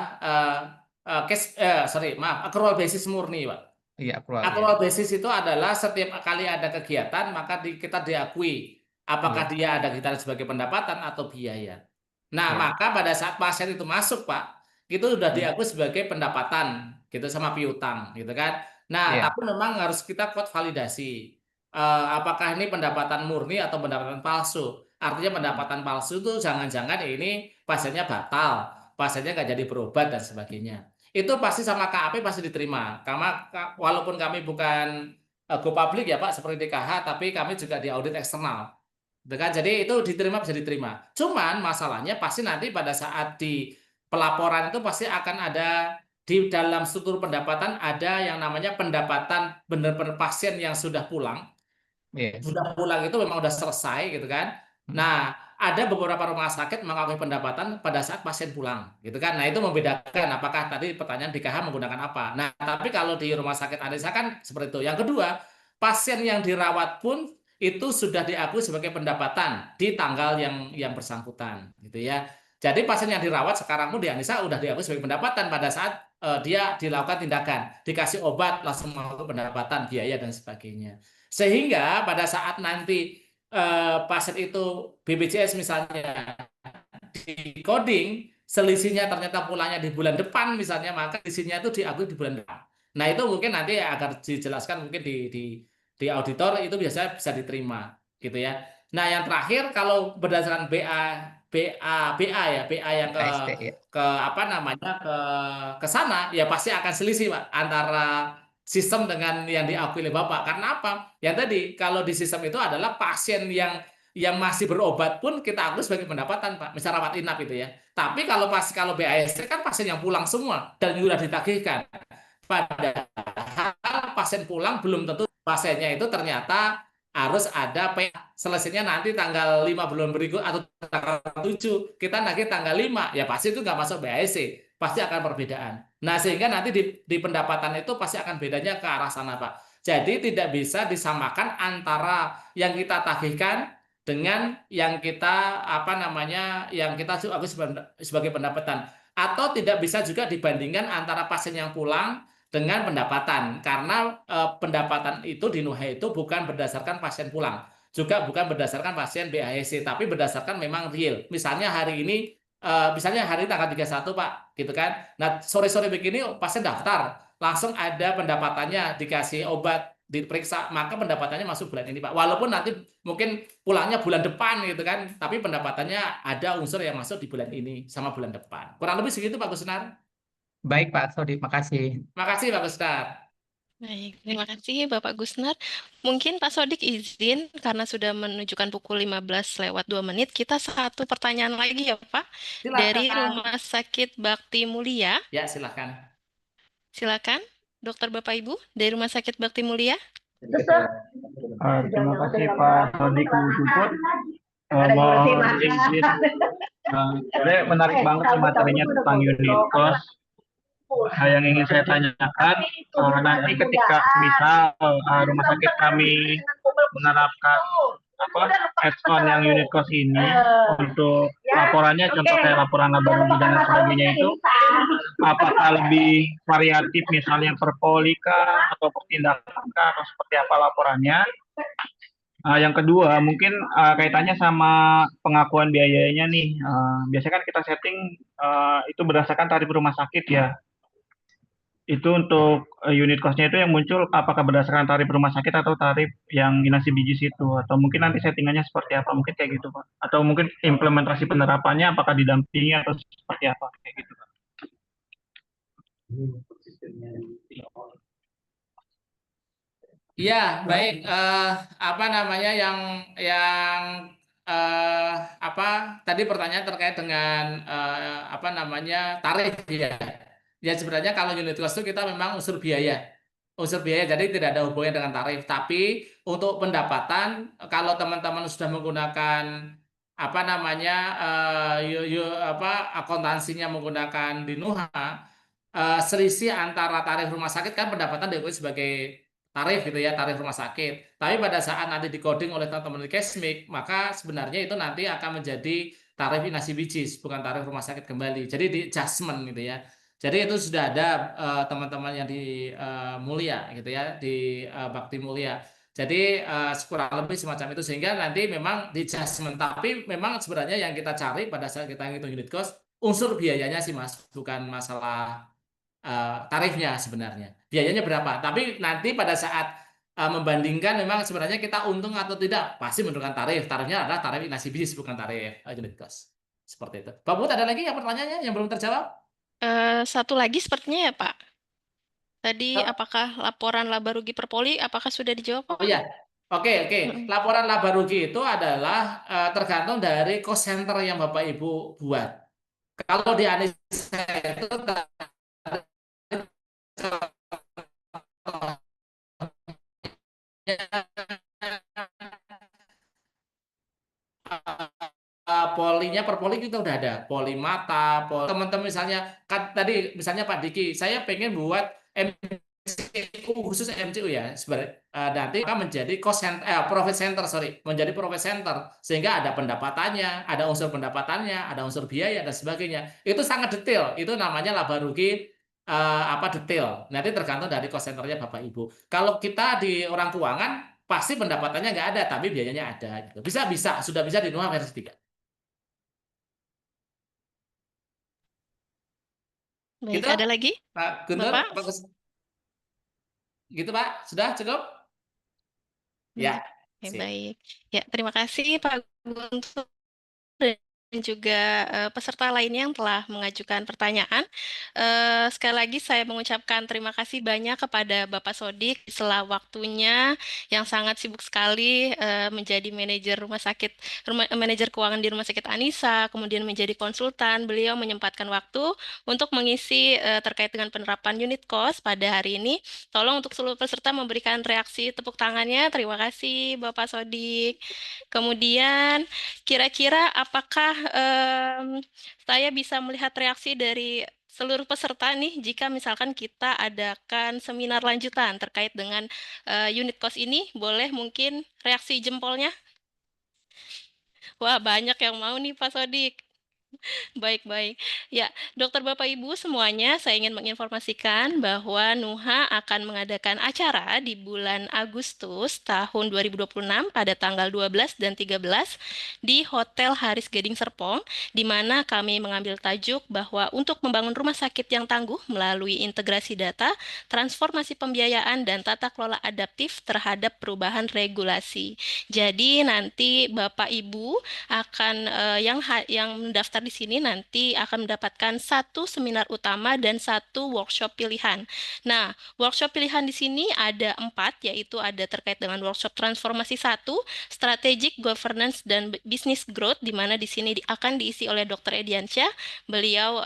accrual basis murni, Pak. Iya, Accrual basis itu adalah setiap kali ada kegiatan, maka kita diakui apakah dia ada kegiatan sebagai pendapatan atau biaya. Nah, maka pada saat pasien itu masuk, Pak, itu sudah diakui sebagai pendapatan gitu sama piutang gitu kan. Nah, tapi memang harus kita kuat validasi. Apakah ini pendapatan murni atau pendapatan palsu? Artinya pendapatan palsu itu jangan-jangan ini pasiennya batal, pasiennya nggak jadi berobat dan sebagainya. Itu pasti sama KAP pasti diterima. Karena walaupun kami bukan go public ya Pak seperti DKH, tapi kami juga di audit eksternal. Jadi itu diterima bisa diterima. Cuman masalahnya pasti nanti pada saat di pelaporan itu pasti akan ada di dalam struktur pendapatan ada yang namanya pendapatan benar-benar pasien yang sudah pulang. Sudah pulang itu memang sudah selesai gitu kan. Nah, ada beberapa rumah sakit mengakui pendapatan pada saat pasien pulang gitu kan. Nah, itu membedakan apakah tadi pertanyaan DKH menggunakan apa. Nah, tapi kalau di rumah sakit Anissa kan seperti itu. Yang kedua, pasien yang dirawat pun itu sudah diakui sebagai pendapatan di tanggal yang bersangkutan gitu ya. Jadi pasien yang dirawat sekarang pun di Anissa sudah diakui sebagai pendapatan pada saat dia dilakukan tindakan, dikasih obat langsung masuk pendapatan, biaya dan sebagainya. Sehingga pada saat nanti pasien itu BPJS misalnya di coding, selisihnya ternyata pulangnya di bulan depan misalnya, maka selisihnya itu diakui di bulan depan. Nah, itu mungkin nanti agar dijelaskan mungkin di auditor itu biasanya bisa diterima gitu ya. Nah, yang terakhir kalau berdasarkan BA ya, BA yang AST ya. ke apa namanya ke sana ya pasti akan selisih Pak antara sistem dengan yang diakui oleh Bapak. Karena apa? Yang tadi kalau di sistem itu adalah pasien yang masih berobat pun kita akui sebagai pendapatan Pak, misal rawat inap itu ya. Tapi kalau BAST kan pasien yang pulang semua dan sudah ditagihkan. Padahal pasien pulang belum tentu pasiennya itu ternyata harus ada selesainya nanti tanggal 5 bulan berikut atau tanggal 7 kita nagih tanggal 5 ya pasti itu nggak masuk BAST, pasti akan perbedaan. Nah sehingga nanti di pendapatan itu pasti akan bedanya ke arah sana Pak. Jadi tidak bisa disamakan antara yang kita tagihkan dengan yang kita yang kita akui sebagai pendapatan, atau tidak bisa juga dibandingkan antara pasien yang pulang dengan pendapatan karena pendapatan itu di NUHA itu bukan berdasarkan pasien pulang, juga bukan berdasarkan pasien BAHC, tapi berdasarkan memang real. Misalnya hari ini misalnya hari tanggal 31 Pak gitu kan. Nah, sore-sore begini pasien daftar, langsung ada pendapatannya, dikasih obat, diperiksa, maka pendapatannya masuk bulan ini Pak. Walaupun nanti mungkin pulangnya bulan depan gitu kan, tapi pendapatannya ada unsur yang masuk di bulan ini sama bulan depan. Kurang lebih segitu Pak Gusnar. Baik Pak Sodik, makasih. Makasih Pak Gusnar. Baik, terima kasih Bapak Gusnar. Mungkin Pak Sodik izin karena sudah menunjukkan pukul 15:02, kita satu pertanyaan lagi ya Pak. Dari Silakan. Rumah Sakit Bakti Mulia. Ya, silakan. Silakan, Dokter Bapak Ibu dari Rumah Sakit Bakti Mulia. Terima kasih Pak Sodik Puput. Mohon izin. Sebenarnya menarik banget materinya tentang unit cost. Yang ingin saya tanyakan, nanti ketika misal rumah sakit kami menerapkan add-on yang unit cost ini untuk laporannya, contoh kayak laporan laba rugi dan sebagainya, itu apakah lebih variatif misalnya per polika atau per tindakan atau seperti apa laporannya? Yang kedua mungkin kaitannya sama pengakuan biayanya nih. Biasanya kan kita setting itu berdasarkan tarif rumah sakit ya. Itu untuk unit cost-nya itu yang muncul apakah berdasarkan tarif rumah sakit atau tarif yang inasi bijis itu, atau mungkin nanti settingannya seperti apa, mungkin kayak gitu Pak, atau mungkin implementasi penerapannya apakah didampingi atau seperti apa kayak gitu Pak. Iya, baik. Apa namanya tadi pertanyaan terkait dengan apa namanya tarif ya. Ya sebenarnya kalau unit cost itu kita memang unsur biaya, jadi tidak ada hubungannya dengan tarif. Tapi untuk pendapatan, kalau teman-teman sudah menggunakan apa namanya akuntansinya menggunakan di NUHA, selisih antara tarif rumah sakit kan pendapatan diakui sebagai tarif gitu ya, tarif rumah sakit. Tapi pada saat nanti di-coding oleh teman-teman di Kesmik, maka sebenarnya itu nanti akan menjadi tarif inasi bijis, bukan tarif rumah sakit kembali. Jadi di adjustment gitu ya. Jadi itu sudah ada teman-teman yang di Mulia gitu ya, di Bakti Mulia. Jadi kurang lebih semacam itu, sehingga nanti memang di adjustment. Tapi memang sebenarnya yang kita cari pada saat kita ngitung unit cost, unsur biayanya sih Mas, bukan masalah tarifnya sebenarnya. Biayanya berapa? Tapi nanti pada saat membandingkan memang sebenarnya kita untung atau tidak, pasti menentukan tarif. Tarifnya adalah tarif inasi bijis, bukan tarif unit cost. Seperti itu. Pak Bud, ada lagi yang pertanyaannya yang belum terjawab? Satu lagi sepertinya ya Pak. Tadi apakah laporan laba rugi per poli apakah sudah dijawab Pak? Oh iya. Oke. Laporan laba rugi itu adalah tergantung dari cost center yang Bapak Ibu buat. Kalau di Anissa itu polinya per poli kita udah ada poli mata, teman-teman misalnya kan tadi misalnya Pak Diki, saya pengen buat MCU khusus MCU ya, nanti akan menjadi profit center, menjadi profit center, sehingga ada pendapatannya, ada unsur pendapatannya, ada unsur biaya dan sebagainya. Itu sangat detail, itu namanya laba rugi detail. Nanti tergantung dari cost centernya Bapak Ibu. Kalau kita di orang keuangan pasti pendapatannya nggak ada, tapi biayanya ada. Gitu. Sudah bisa di NUHA versi 3. Baik, Gitu, ada lagi, Pak Guntur, Bapak? gitu Pak, sudah cukup? Ya, Oke, sip. baik. Ya, terima kasih Pak Guntur dan juga peserta lainnya yang telah mengajukan pertanyaan. Sekali lagi saya mengucapkan terima kasih banyak kepada Bapak Sodik setelah waktunya yang sangat sibuk sekali menjadi manajer keuangan di Rumah Sakit Anissa, kemudian menjadi konsultan. Beliau menyempatkan waktu untuk mengisi terkait dengan penerapan unit cost pada hari ini. Tolong untuk seluruh peserta memberikan reaksi tepuk tangannya. Terima kasih Bapak Sodik. Kemudian kira-kira apakah saya bisa melihat reaksi dari seluruh peserta nih jika misalkan kita adakan seminar lanjutan terkait dengan unit cost ini? Boleh mungkin reaksi jempolnya? Wah, banyak yang mau nih Pak Sodik. Baik-baik. Ya, Dokter Bapak Ibu semuanya, saya ingin menginformasikan bahwa NUHA akan mengadakan acara di bulan Agustus tahun 2026 pada tanggal 12 dan 13 di Hotel Haris Gading Serpong, di mana kami mengambil tajuk bahwa untuk membangun rumah sakit yang tangguh melalui integrasi data, transformasi pembiayaan, dan tata kelola adaptif terhadap perubahan regulasi. Jadi nanti Bapak Ibu akan yang mendaftar di sini nanti akan mendapatkan 1 seminar utama dan 1 workshop pilihan. Nah, workshop pilihan di sini ada 4, yaitu ada terkait dengan workshop transformasi 1, strategic governance dan business growth, di mana di sini akan diisi oleh Dr. Ediansyah. Beliau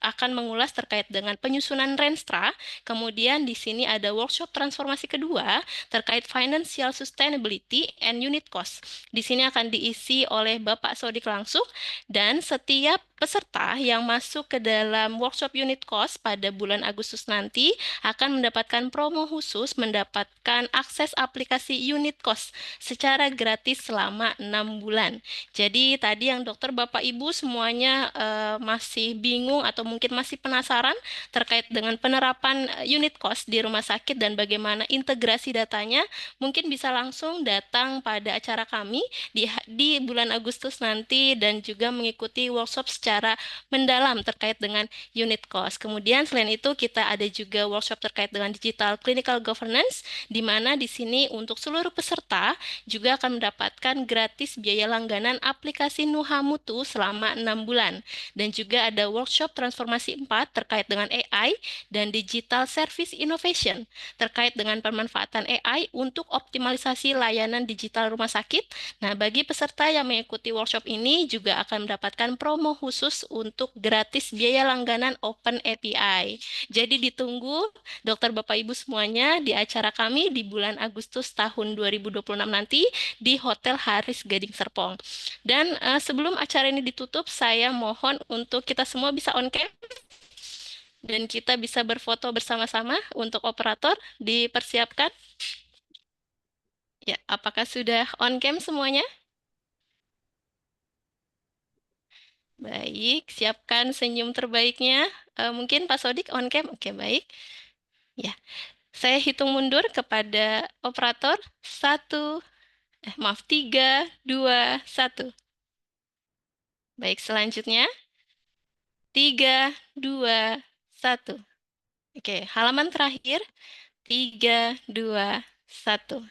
akan mengulas terkait dengan penyusunan Renstra. Kemudian di sini ada workshop transformasi kedua terkait financial sustainability and unit cost. Di sini akan diisi oleh Bapak Sodik langsung, dan setiap peserta yang masuk ke dalam workshop unit cost pada bulan Agustus nanti akan mendapatkan promo khusus, mendapatkan akses aplikasi unit cost secara gratis selama 6 bulan. Jadi tadi yang dokter Bapak Ibu semuanya masih bingung atau mungkin masih penasaran terkait dengan penerapan unit cost di rumah sakit dan bagaimana integrasi datanya, mungkin bisa langsung datang pada acara kami di bulan Agustus nanti dan juga mengikuti workshop secara mendalam terkait dengan unit cost. Kemudian selain itu kita ada juga workshop terkait dengan digital clinical governance, di mana di sini untuk seluruh peserta juga akan mendapatkan gratis biaya langganan aplikasi NUHA Mutu selama 6 bulan. Dan juga ada workshop transformasi 4 terkait dengan AI dan digital service innovation terkait dengan pemanfaatan AI untuk optimalisasi layanan digital rumah sakit. Nah, bagi peserta yang mengikuti workshop ini juga akan mendapatkan promo khusus untuk gratis biaya langganan Open API. Jadi ditunggu dokter Bapak Ibu semuanya di acara kami di bulan Agustus tahun 2026 nanti di Hotel Haris Gading Serpong. Dan sebelum acara ini ditutup, saya mohon untuk kita semua bisa on cam dan kita bisa berfoto bersama-sama. Untuk operator dipersiapkan. Ya, apakah sudah on cam semuanya? Baik, siapkan senyum terbaiknya. Mungkin Pak Sodik on cam. Oke, baik. Ya, saya hitung mundur kepada operator. 3, 2, 1. Baik, selanjutnya. 3, 2, 1. Oke, halaman terakhir. 3, 2, 1.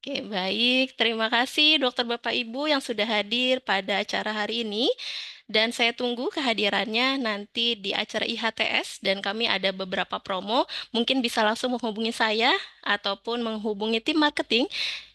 Oke, baik. Terima kasih dokter Bapak Ibu yang sudah hadir pada acara hari ini. Dan saya tunggu kehadirannya nanti di acara IHTS dan kami ada beberapa promo. Mungkin bisa langsung menghubungi saya ataupun menghubungi tim marketing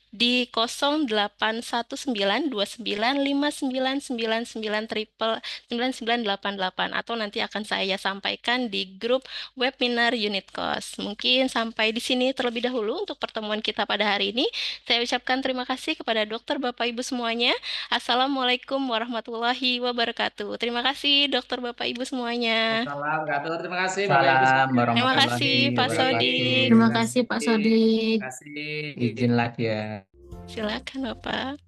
di 081929999988 atau nanti akan saya sampaikan di grup webinar unit cost. Mungkin sampai di sini terlebih dahulu untuk pertemuan kita pada hari ini. Saya ucapkan terima kasih kepada dokter Bapak Ibu semuanya. Assalamualaikum warahmatullahi wabarakatuh. Terima kasih dokter Bapak Ibu semuanya. Assalamualaikum. Terima kasih Bapak Ibu Salam semuanya. Terima warahmatullahi kasih Pak wabarakatuh. Sodik. Terima kasih Pak Sodik. Terima kasih. Izin live ya. Silakan Bapak.